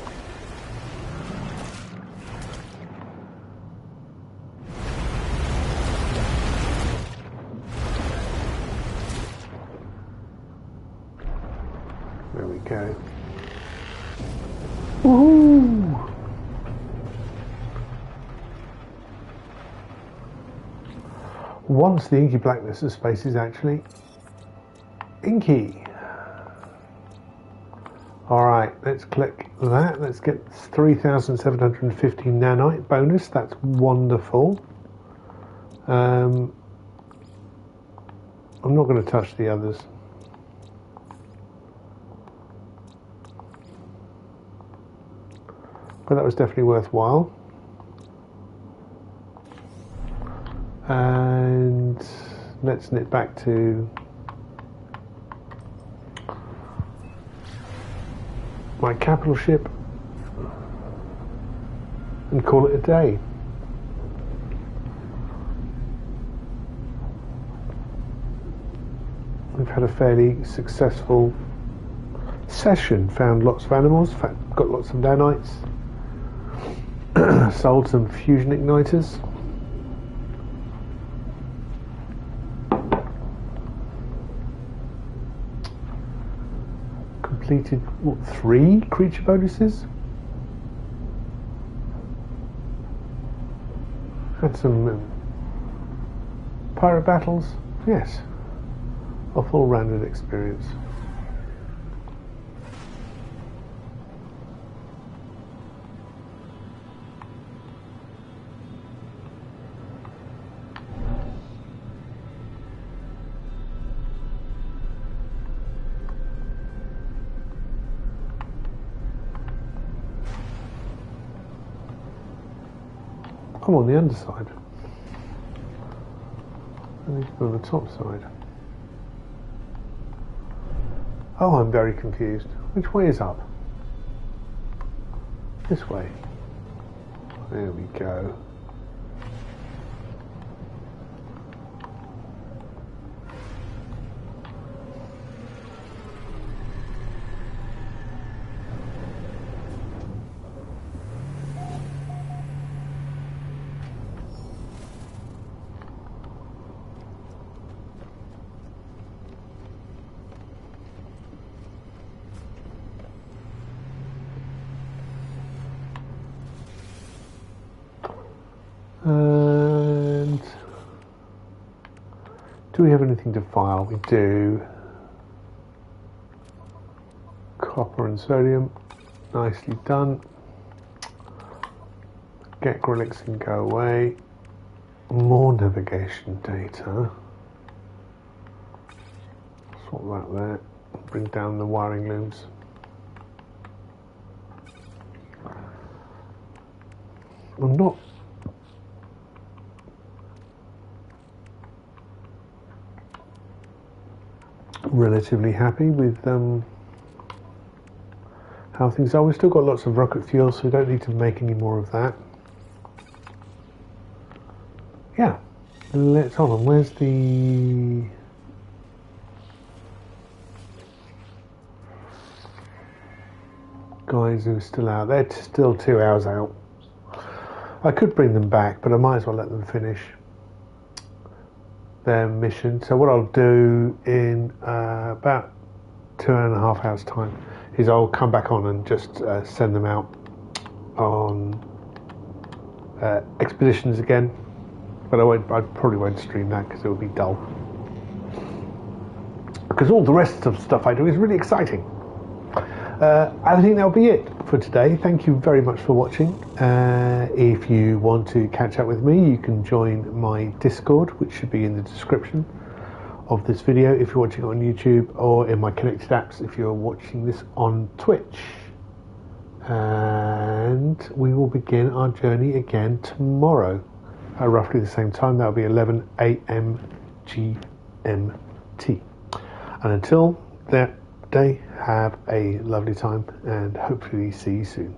There we go. Woohoo! Once the inky blackness of space is actually inky. Alright, let's click that. Let's get 3,750 nanite bonus. That's wonderful. I'm not going to touch the others. but that was definitely worthwhile. And let's nip back to my capital ship and call it a day. We've had a fairly successful session, found lots of animals, in fact, got lots of nanites, sold some fusion igniters. Completed, what, 3 creature bonuses? Had some pirate battles, yes. A full rounded experience. I'm on the underside. I need to be on the top side. Oh, I'm very confused. Which way is up? This way. There we go. And do we have anything to file? We do. Copper and sodium, nicely done. Get relics and go away. More navigation data. Swap that there. Bring down the wiring looms. I'm not relatively happy with how things are. We've still got lots of rocket fuel, so we don't need to make any more of that. Yeah, let's hold on. Where's the guys who are still out? They're still 2 hours out. I could bring them back, but I might as well let them finish their mission. So what I'll do in about 2.5 hours time is I'll come back on and just send them out on expeditions again, but I probably won't stream that because it will be dull, because all the rest of the stuff I do is really exciting. I think that'll be it for today. Thank you very much for watching. If you want to catch up with me, you can join my Discord, which should be in the description of this video if you're watching it on YouTube, or in my connected apps if you're watching this on Twitch. And we will begin our journey again tomorrow at roughly the same time. That'll be 11 a.m. GMT. And until that day, have a lovely time and hopefully see you soon.